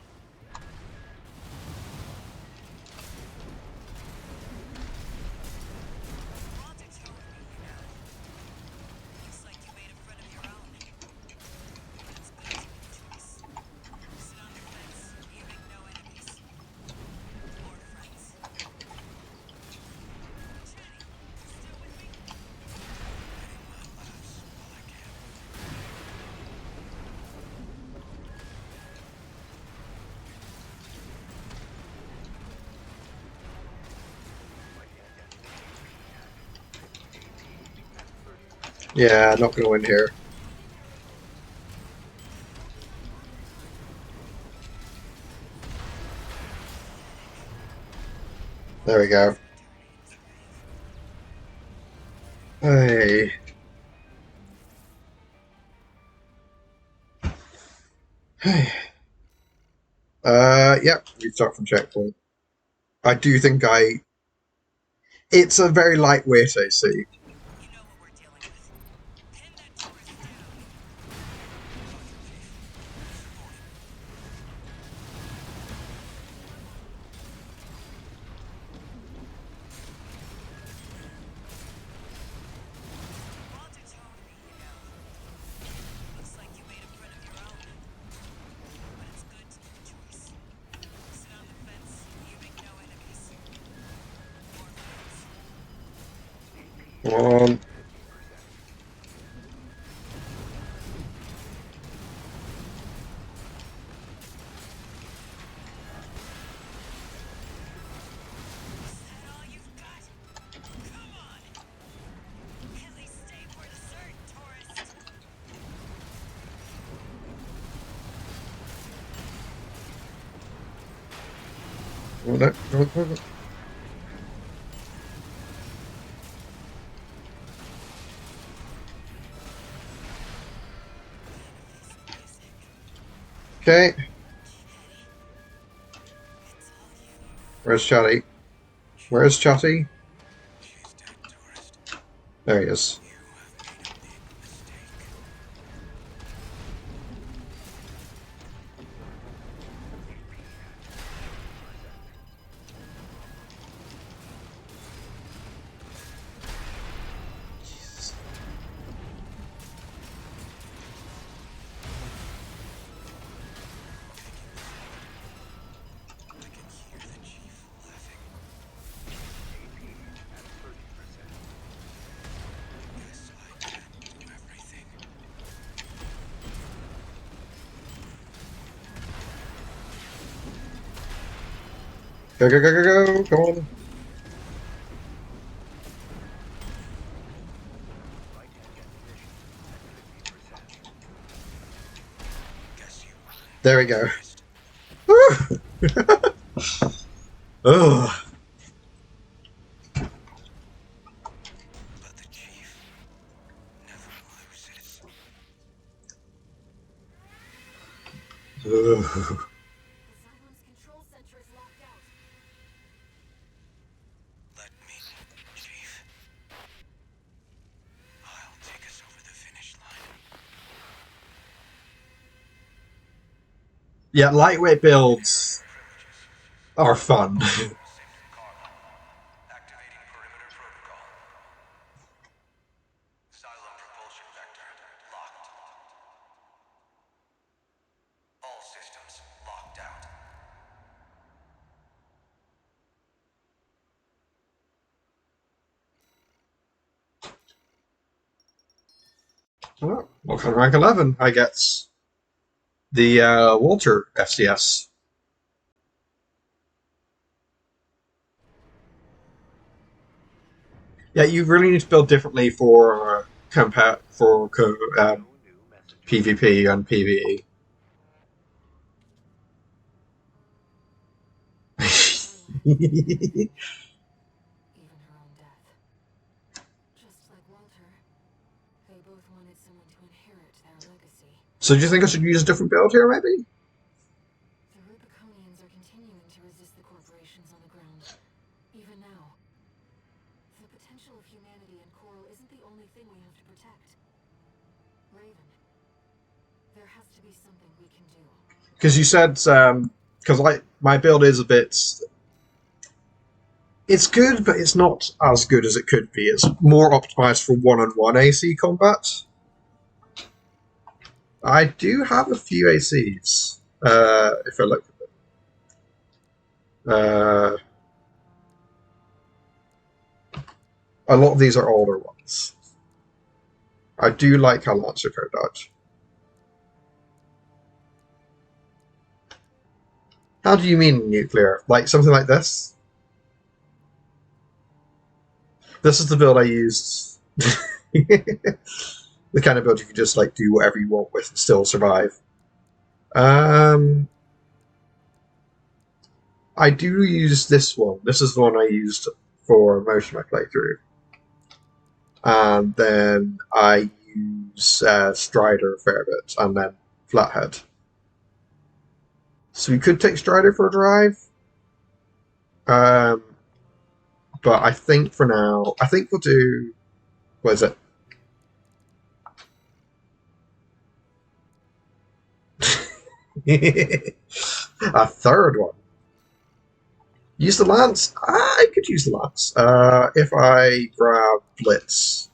Walter told me, you know. Looks like you made a friend of your own. That's good to know, choice. Sit on the fence, you make no enemies. Or friends. Chatty, still with me? Getting my laughs while I can. Yeah, not going to win here. There we go. Returning his grave. Hey. Yep, restart from checkpoint. I do think it's a very lightweight AC. You know what we're dealing with. Pin that tourist down. Walter told me, you know. Looks like you made a friend of your own. But it's good to make a choice. Sit on the fence, you make no enemies. More friends. Come on. Is that all you've got? Come on! At least stay for dessert, tourist. Oh, no, no. Okay. Where's Chatty? Where's Chatty? She's dead, tourist. There he is. You have made a big mistake. I can hear the chief laughing. Yes, I can do everything. Go, go, go, go, go. Come on. Guess you won, There we go. tourist. Woo! Ugh. But the chief never loses. Ugh. The Xylem's control center is locked out. Let me, chief. I'll take us over the finish line. Yeah, lightweight builds are fun. Activating perimeter protocol. Xylem propulsion vector locked. All systems locked out. Well, welcome to rank 11. I get the Walter FCS. Yeah, you really need to build differently for PvP and PvE. Even her own death. Just like Walter, they both wanted someone to inherit their legacy. So do you think I should use a different build here, maybe? The Rubiconians are continuing to resist the corporations on the ground. Even now. The potential of humanity and Coral isn't the only thing we have to protect. Raven, there has to be something we can do. Because you said, because my build is a bit... It's good, but it's not as good as it could be. It's more optimized for one-on-one AC combat. I do have a few ACs, if I look at them. A lot of these are older ones. I do like how Lancer Code dodge. How do you mean nuclear? Like something like this? This is the build I used. The kind of build you can just like do whatever you want with and still survive. I do use this one. This is the one I used for most of my playthrough. And then I use Strider a fair bit, and then Flathead. So we could take Strider for a drive. But I think for now, I think we'll do. What is it? A third one. Use the Lance? I could use the Lance. If I grab Blitz.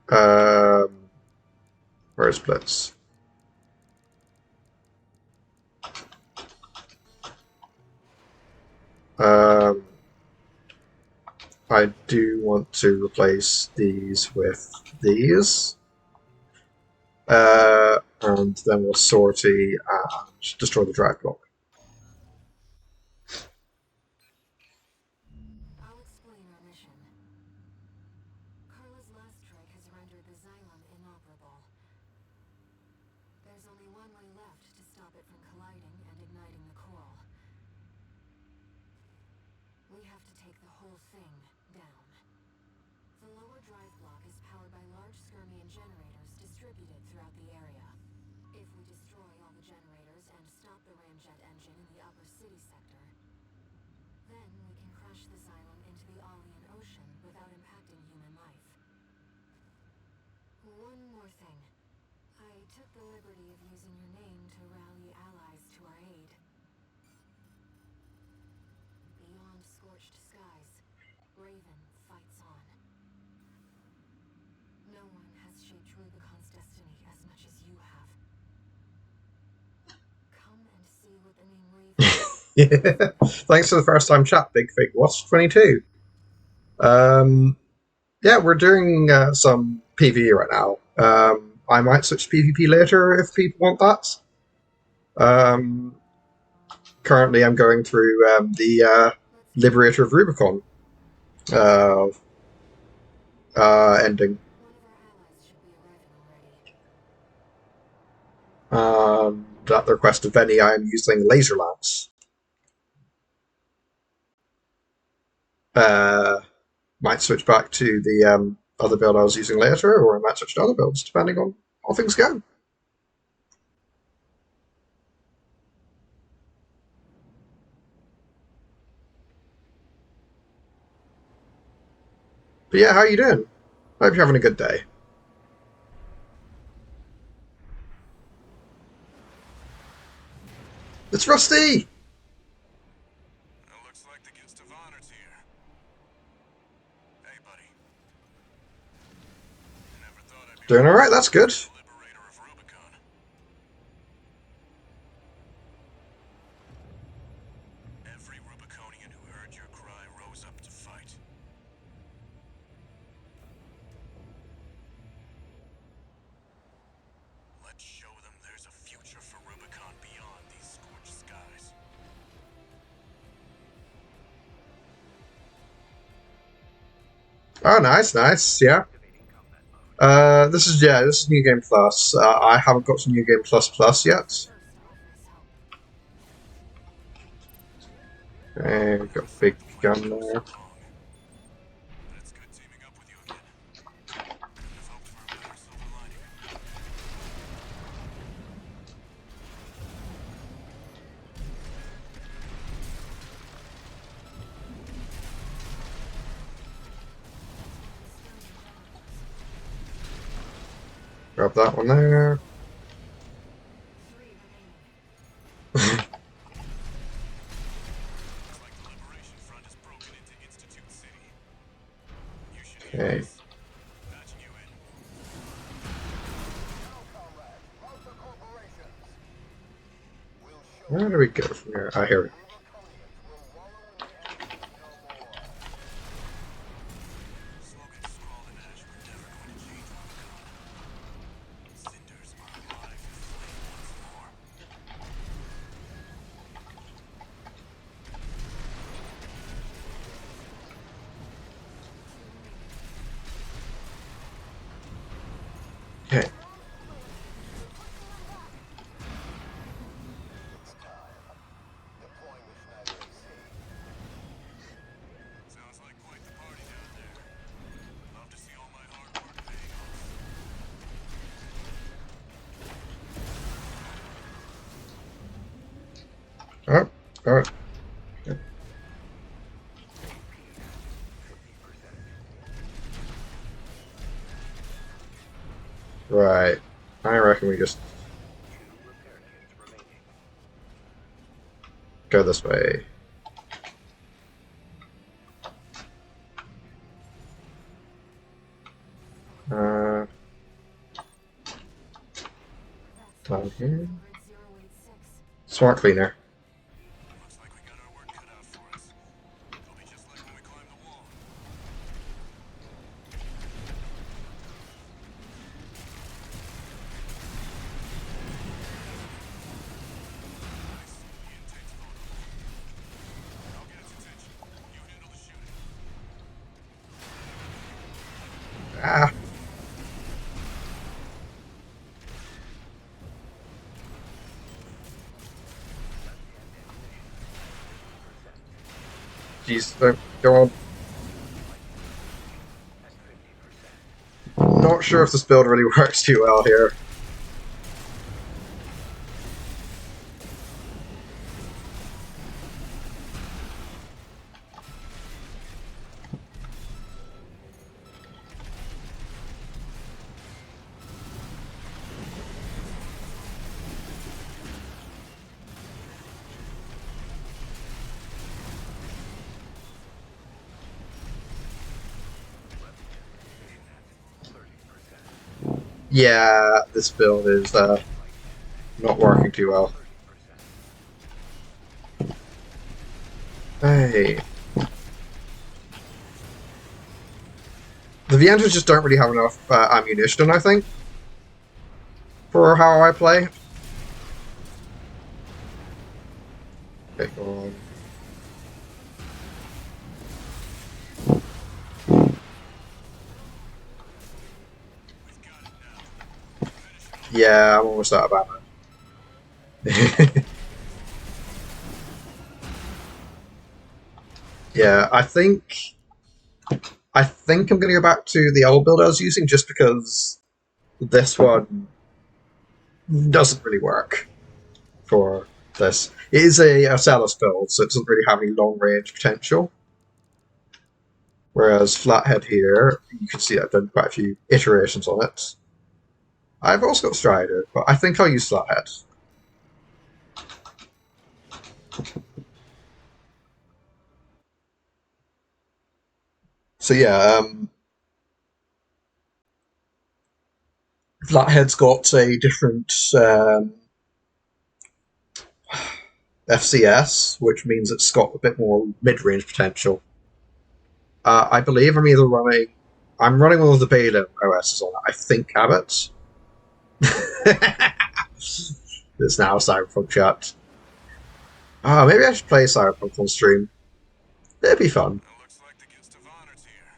Where is Blitz? I do want to replace these with these. And then we'll sortie and destroy the drive block. I'll explain our mission. Carla's last strike has rendered the Xylem inoperable. There's only one way left to stop it from colliding and igniting the coral. We have to take the whole thing down. The lower drive block is powered by large Skirmian generators distributed throughout the area. If we destroy all the generators and stop the ramjet engine in the upper city sector, then we can crash the Xylem into the Alien Ocean without impacting human life. One more thing. I took the liberty of using your name to rally allies to our aid. Beyond scorched skies, Raven fights on. No one has shaped Rubicon's destiny as much as you have. Come and see what the name Raven Yeah. Thanks for the first time chat, Big Fig. What's 22? Yeah, we're doing some PvE right now. I might switch to PvP later if people want that. Currently, I'm going through the Liberator of Rubicon ending. At the request of Benny, I am using Laser Lance. Might switch back to the other build I was using later, or I might switch to other builds, depending on how things go. But yeah, how you doing? Hope you're having a good day. It's Rusty! It looks like the guest of honor's here. Hey, buddy. Never thought I'd be Doing alright, that's good. the liberator of Rubicon. Every Rubiconian who heard your cry rose up to fight. Let's show them there's a future for Rubicon beyond these scorched skies. Oh, nice, yeah. This is New Game Plus. I haven't got to New Game Plus yet. Okay, got a big gun there. But it's good teaming up with you again. I've hoped for a better silver lining. Grab that one there. Looks like the Liberation Front has broken into Institute City. You should hear Okay. this. Patching you in. Where do we go from here? Ah, here we go. Slogans scrawled in ash were never going to change Rubicon. Cinders are alive and flame once more. Okay. Alright. Right. I reckon we just 2 repair kits remaining. go this way. Down here. Smart cleaner. Looks like we got our work cut out for us. It'll be just like when we climbed the wall. Nice. The intake's vulnerable. I'll get its attention. You handle the shooting. Ah. Jeez, go on. Not sure if this build really works too well here. Yeah, this build is not working too well. Hey. The Vientas just don't really have enough ammunition, I think, for how I play. Okay, go on. Yeah, I'm almost out of ammo. Yeah, I think I'm gonna go back to the old build I was using just because this one doesn't really work for this. It is a Ocellus build, so it doesn't really have any long range potential. Whereas Flathead here, you can see I've done quite a few iterations on it. I've also got Strider, but I think I'll use Flathead. So yeah, Flathead's got a different FCS, which means it's got a bit more mid-range potential. I believe I'm running one of the beta OSs on it. I think Habits. It's now Cyberpunk chat. Oh, maybe I should play Cyberpunk on stream. It'd be fun. It looks like the guest of honor's here.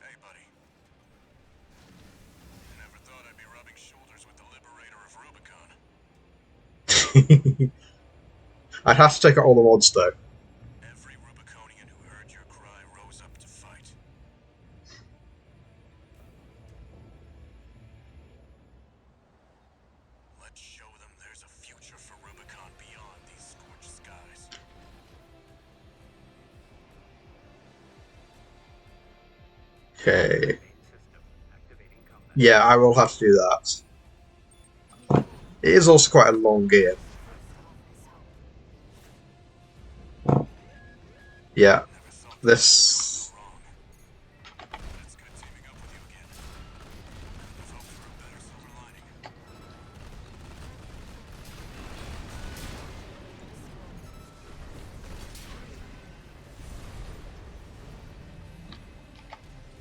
Hey, buddy. Never thought I'd be rubbing shoulders with the liberator of Rubicon. I'd have to take out all the mods though. Every Rubiconian who heard your cry rose up to fight. Let's show them there's a future for Rubicon beyond these scorched skies. Okay. Yeah, I will have to do that. It is also quite a long game. Yeah, this. It's good teaming up with you again. I've hoped for a better silver lining.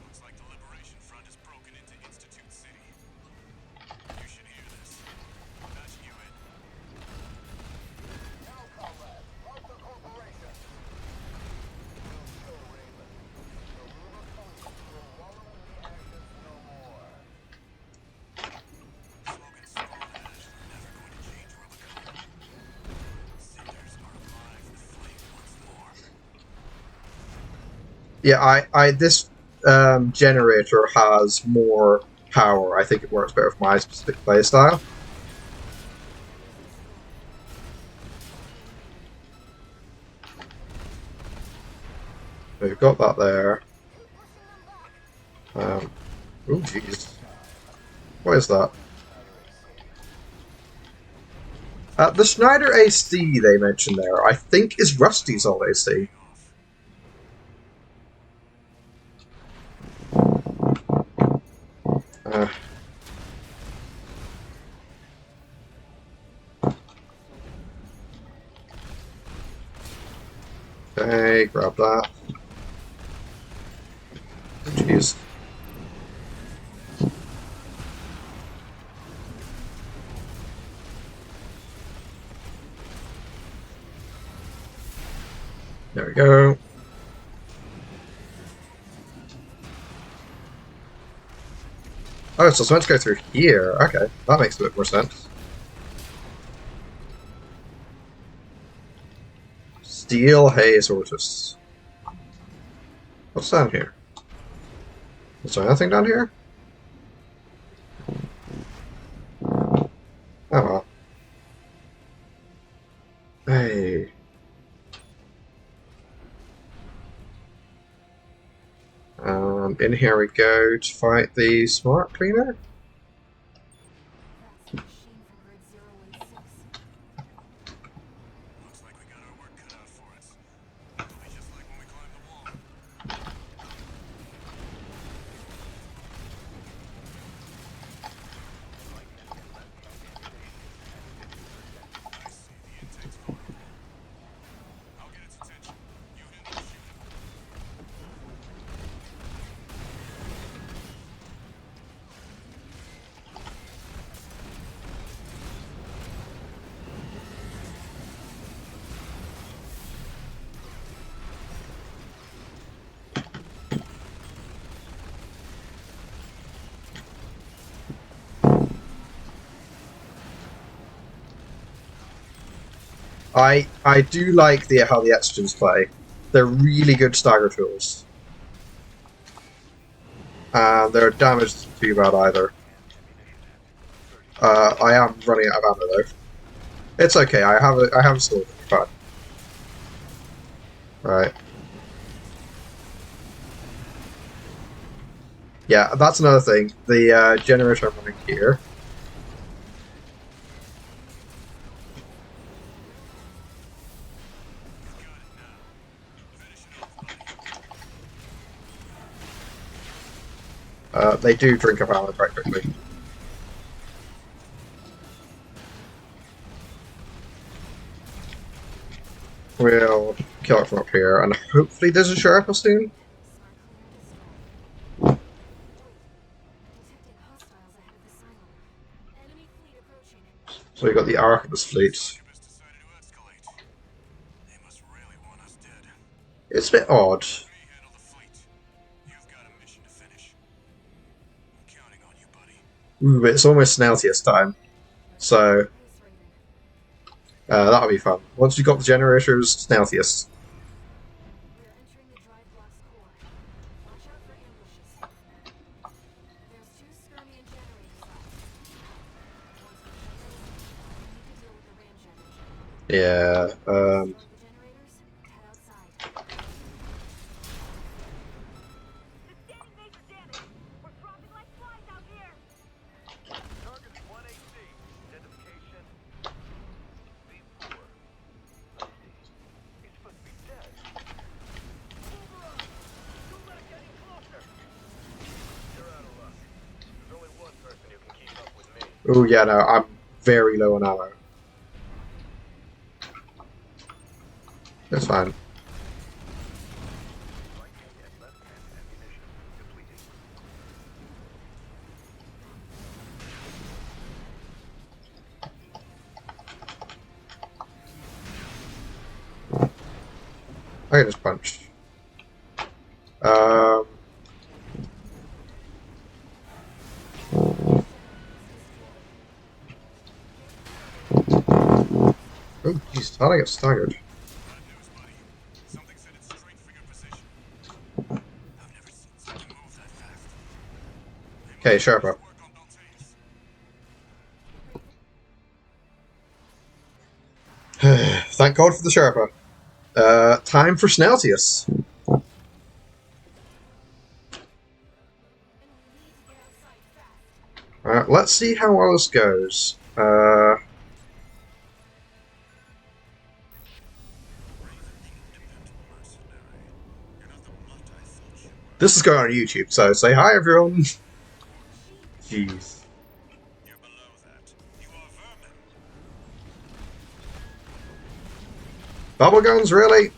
Looks like the Liberation Front has broken into Institute City. You should hear this. Patching you in. Slogan Skull Ash, never going to change Rubicon. Cinders are alive with flame once more. Yeah, this generator has more power. I think it works better for my specific playstyle. We've got that there. Oh, jeez. What is that? The Schneider AC they mentioned there, I think, is Rusty's old AC. Okay, grab that. Jeez. There we go. Oh, so it's meant to go through here. Okay, that makes a bit more sense. Steel Haze Ortus. What's down here? Is there anything down here? Oh well. Hey. In here we go to fight the smart cleaner. That's a machine from grid 016. Looks like we got our work cut out for us. It'll be just like when we climbed the wall. I see the intake's vulnerable. I'll get its attention. You handle the shooting. I do like how the extras play. They're really good stagger tools. And their damage isn't too bad either. I am running out of ammo though. It's okay. I have a sword. Fine. Right. Yeah, that's another thing. The generator I'm running here. They do drink up ammo quite quickly. We'll kill it from up here, and hopefully there's a Sherpa soon. Smart cleaner destroyed. Detecting hostiles ahead of the silo. Enemy fleet approaching. So we got the Arquebus fleet. Succubus decided to escalate. They must really want us dead. It's a bit odd. We handle the fleet. You've got a mission to finish. I'm counting on you, buddy. Ooh, it's almost Snailtius time. So Base rating. that'll be fun. Once you've got the generators, Snailtius. We are entering the drive block's core. Watch out for ambushes. There's 2 skirmion generators up. Once the generators, we need to deal with the ramjet engine. Yeah. Explode the generators, head outside. Sustaining major damage. We're dropping like flies out here. Target is 1AC. Identification B4. I see. He's supposed to be dead. Move her up! Don't let it get any closer! You're out of luck. There's only one person who can keep up with me. Oh yeah, no, I'm very low on ammo. It's fine. Right hand and left hand ammunition depleting. I can just punch. Um. Oh, jeez, how did I get staggered? Bad news, buddy. Something said it's straight for your position. I've never seen something move that fast. They Okay, must Sherpa. work on Daltaeus. Thank God for the Sherpa. Time for Snailtius. Let's see how well this goes. This is going on YouTube, so say hi, everyone. Jeez. You're below that. You are vermin. Bubble guns, really?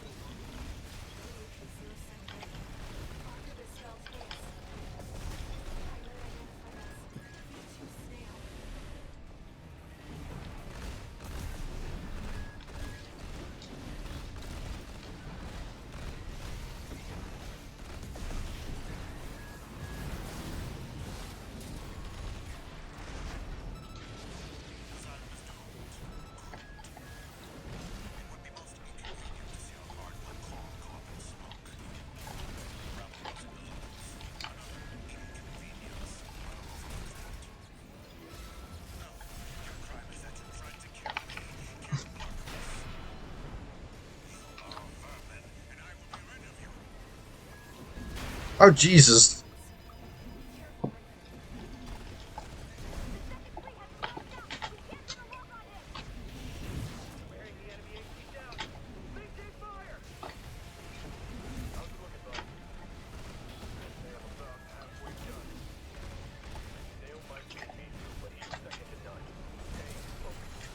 Oh, Jesus. Wearing the enemy HP down. Maintain fire. How's it looking, bud? I'd say I'm about halfway done. Dale might beat me too, but he's second to none. Stay focused.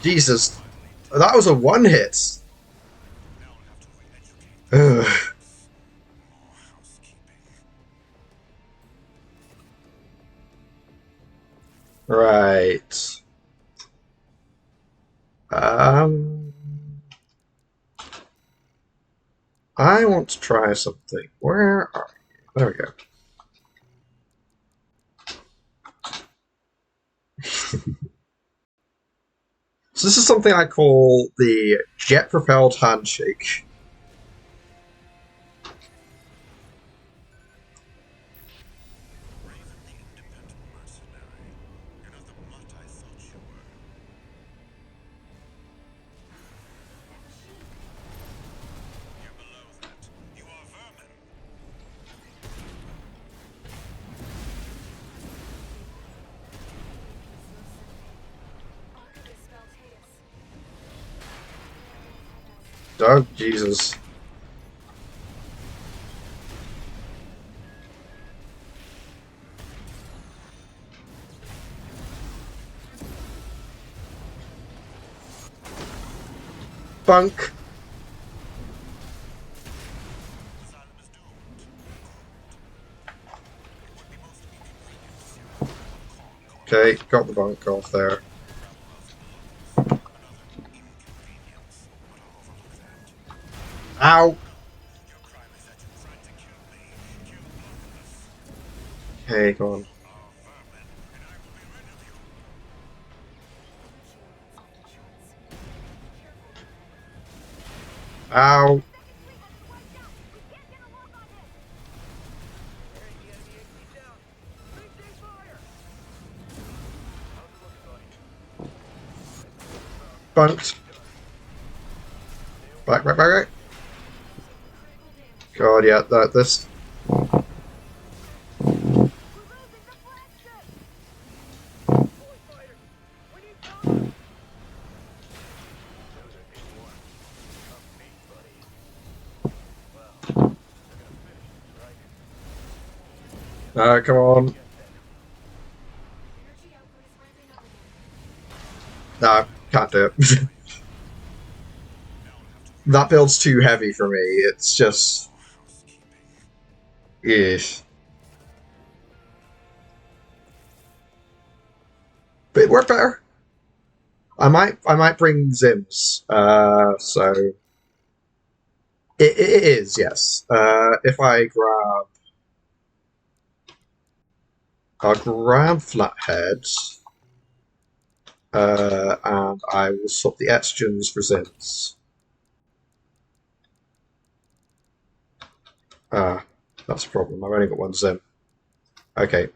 Jesus. That was a one hit. Ugh. Right. I want to try something. Where are you? There we go. So this is something I call the jet-propelled handshake. Oh, Jesus. Bunk. Okay, got the bunk off there. Ow! Okay, go on. Ow! Wearing the enemy HP down. Maintain fire. How's it looking, buddy? Bunked. Back. God, yeah, this. Come on. Nah, can't do it. That build's too heavy for me. It's just... Yes. But it worked better. I might bring Zims. So... It is, yes. If I'll grab Flathead. And I will swap the estrogens for Zims. That's a problem. I've only got one Zim. Okay.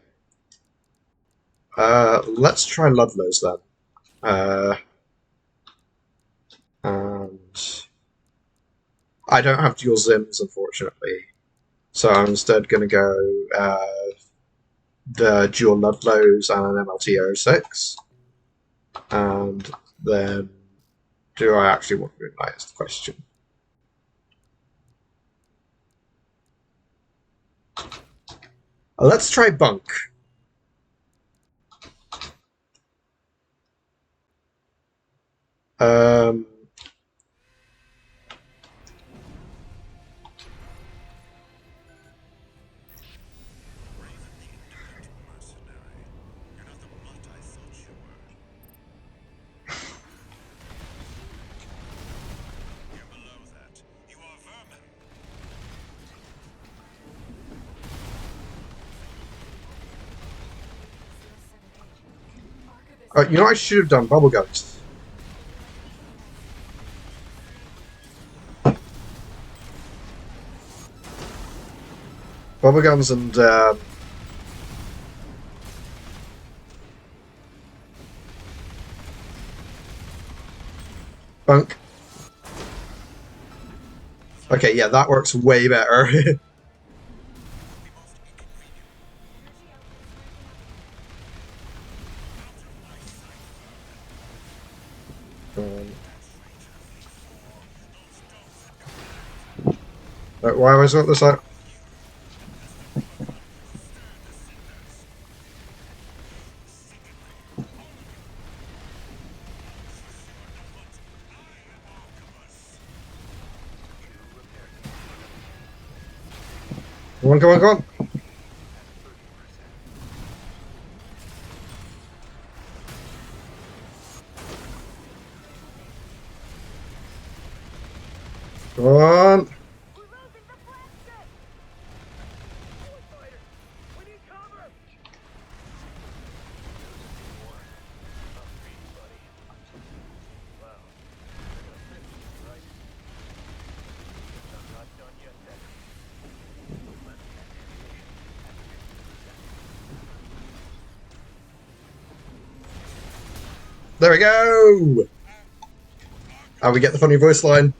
Let's try Ludlows then. Uh, and I don't have dual Zims, unfortunately. So I'm instead going to go the dual Ludlows and an MLT-06. And then, do I actually want to Moonlight is the question. Let's try Bunk. Um, Raven the indolent mercenary. You're not the mutt I thought you were. You're below that. You are vermin. you know what I should have done? Bubblegums. Bubblegums and Bunk. Okay, yeah, that works way better. Why was it this like? Come on, come on, come on. Come on. We're losing the flagship! Boy fighter! We need cover! Tough beat, buddy. Wow. You're gonna finish this, right? I'm not done yet, then. There we go. And we get the funny voice line.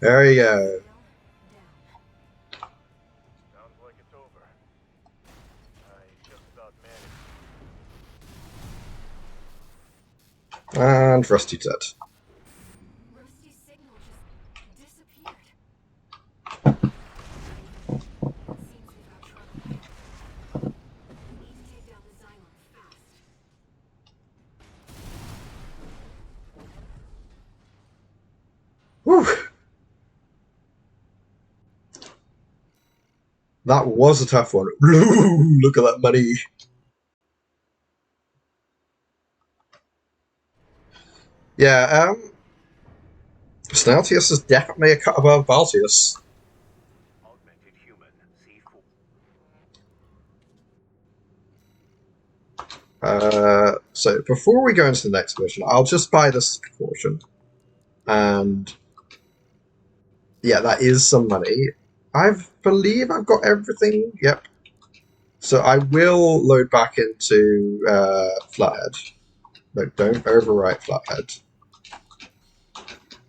There you go. Sounds like it's over. I just about managed. And Rusty dead. Rusty's signal just disappeared. Seems we've got trouble. We need to take down the Xylem fast. Whew. That was a tough one. Ooh, look at that money. Yeah, Sneltius is definitely a cut above Baltius. Augmented human C4. So before we go into the next mission, I'll just buy this portion. And yeah, that is some money. I believe I've got everything. Yep. So I will load back into Flathead. No, don't overwrite Flathead.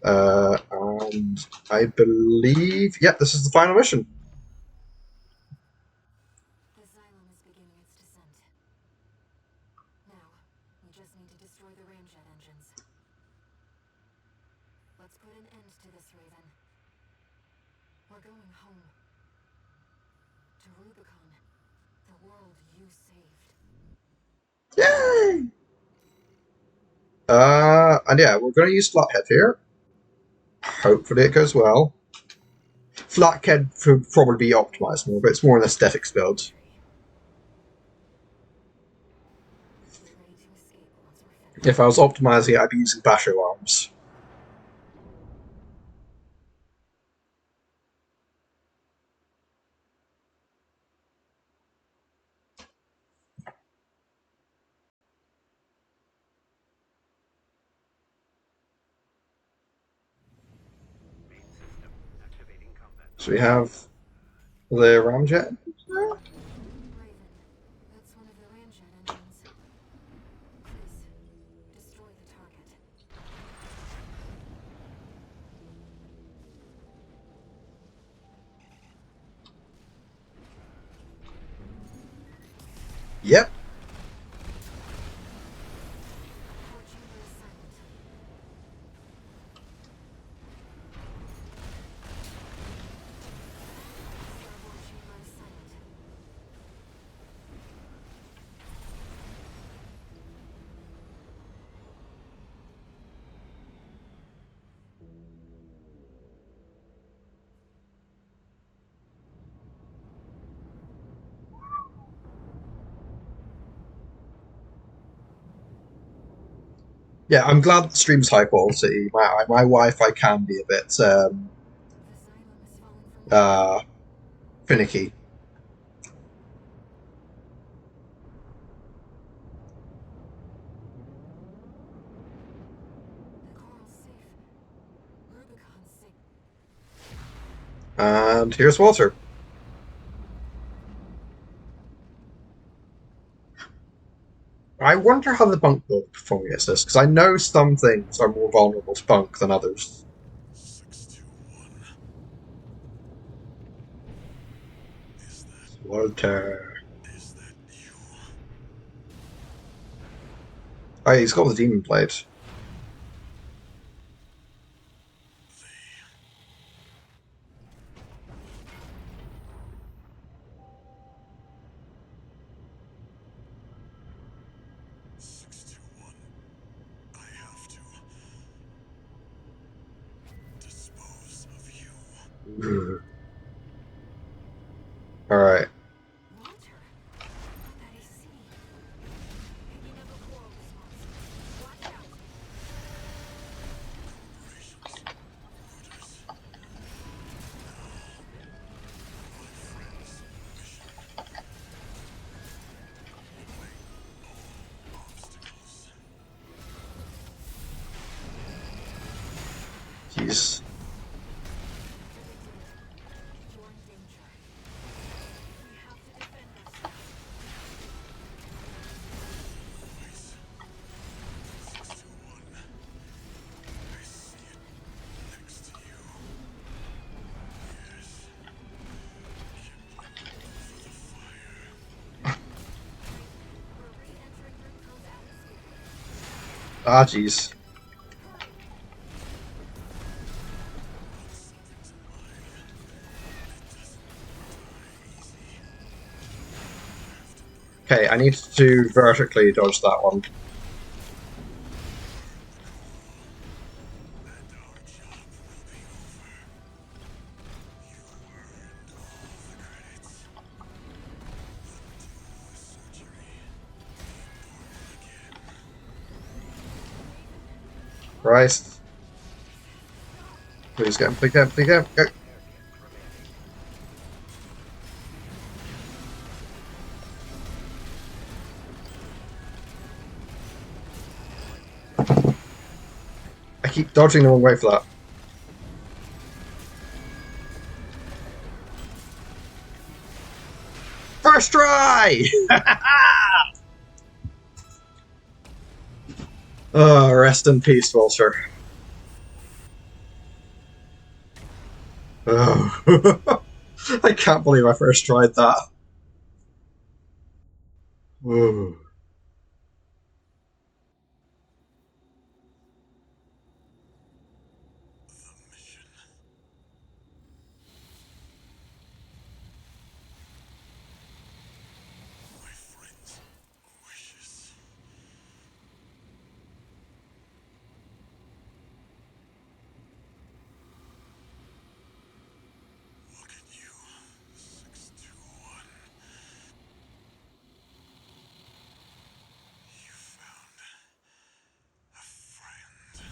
And I believe, yeah, this is the final mission. The Xylem is beginning its descent. Now, we just need to destroy the ramjet engines. Let's put an end to this, Raven. We're going home. To Rubicon. The world you saved. Yay! And yeah, we're going to use Flathead here. Hopefully it goes well. Flathead could probably be optimized more, but it's more an aesthetics build. Ready to escape once we're finished. If I was optimizing it, I'd be using Basho arms. Main system activating combat. So we have the ramjet. Raven, that's one of the ramjet engines. Please, destroy the target. Yep. Core chamber is silent. Starboard chamber is silent. Yeah, I'm glad the stream's high quality. My Wi-Fi can be a bit The xylem is falling from the finicky. coral's safe. Rubicon's safe. And here's water. I wonder how the bunk will perform against this, because I know some things are more vulnerable to bunk than others. 621. Water. Is that you? Oh, he's got the demon plate. They 621. I have to dispose of you. Alright. Walter, that AC. Picking up a coral response. Watch out. Corporations. Orders. Now. My friend's mission. Away all obstacles. Jeez. You're in danger. We have to defend ourselves. Voice. 621. I see it next to you. Yes. Kindling for the fire. We're re-entering Rubicon's atmosphere. Ah, jeez. Once something's alive, it doesn't die easy. Have to burn Okay, I need to vertically dodge that one. and our job will be over. You earned all the credits. Undo the surgery. Be normal again. Christ. Please get him, please get him, please get him. Go. I keep dodging the wrong way for that. First try! Oh, rest in peace, Walter. Oh. I can't believe I first tried that. Whoa. The mission. My friend's wishes. Look at you, 621. You found a friend.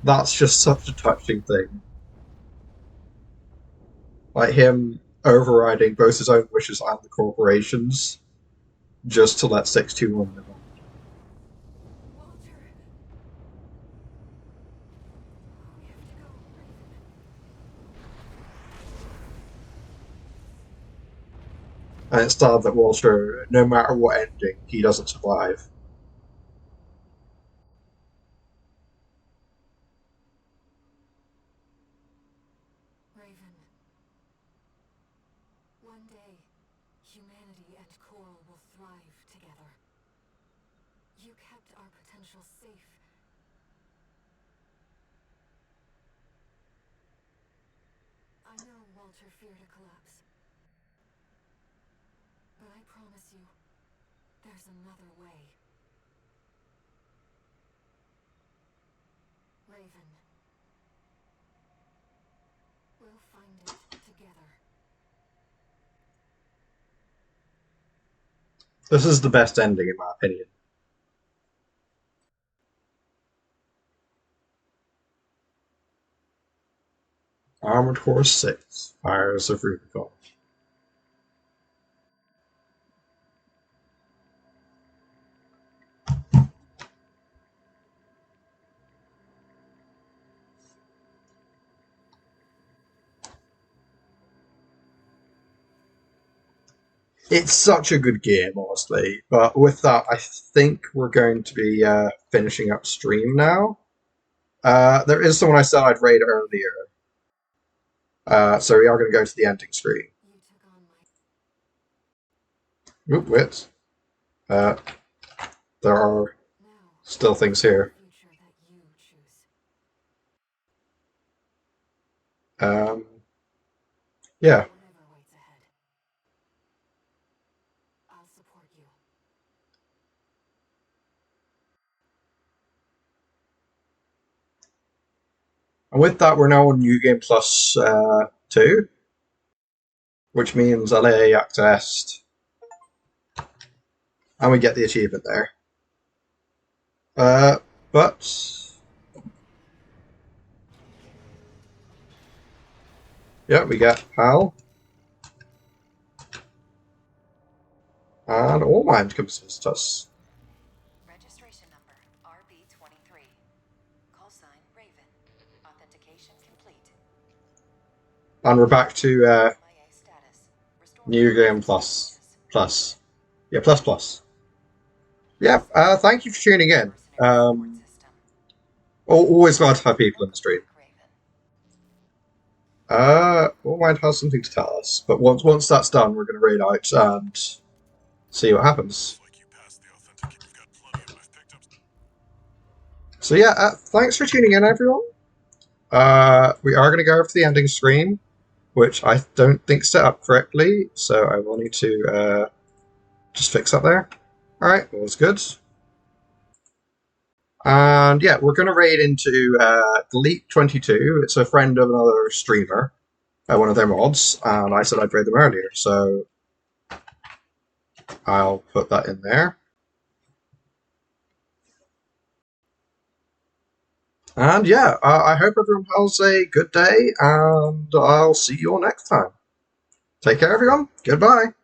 That's just such a touching thing. Like him overriding both his own wishes and the corporations just to let 621 live on. Walter. We have to go. And it's sad that Walter, no matter what ending, he doesn't survive. Raven. One day, humanity and Coral will thrive together. You kept our potential safe. I know Walter feared a collapse. But I promise you, there's another way. Raven. We'll find it together. This is the best ending, in my opinion. Armored Horse 6, Fires of Rubicon. It's such a good game, honestly. But with that, I think we're going to be finishing up stream now. There is someone I said I'd raid earlier. So we are going to go to the ending screen. You took on my... Oop, wait. There are Now, still things here. future that you choose. Yeah. Whatever waits ahead. I'll support you. And with that, we're now on New Game Plus 2, which means LA Act Est. And we get the achievement there. But yeah, we get PAL. And All Mind comes to visit us. Registration number RB23. Call sign Raven. Authentication complete. And we're back to MIA status. Restore New Game Plus. Plus. Yeah, plus plus. Yeah, thank you for tuning in. Always glad to have people in the stream. All Mind has something to tell us, but once that's done, we're going to raid out and see what happens. Like you passed the authentic. You've got plenty of. I've picked up. So yeah, thanks for tuning in, everyone. We are going to go over to the ending screen, which I don't think set up correctly, so I will need to just fix that there. Alright, well, that's good. And yeah, we're going to raid into Delete22. It's a friend of another streamer, one of their mods, and I said I'd raid them earlier, so I'll put that in there. And yeah, I hope everyone has a good day, and I'll see you all next time. Take care, everyone. Goodbye.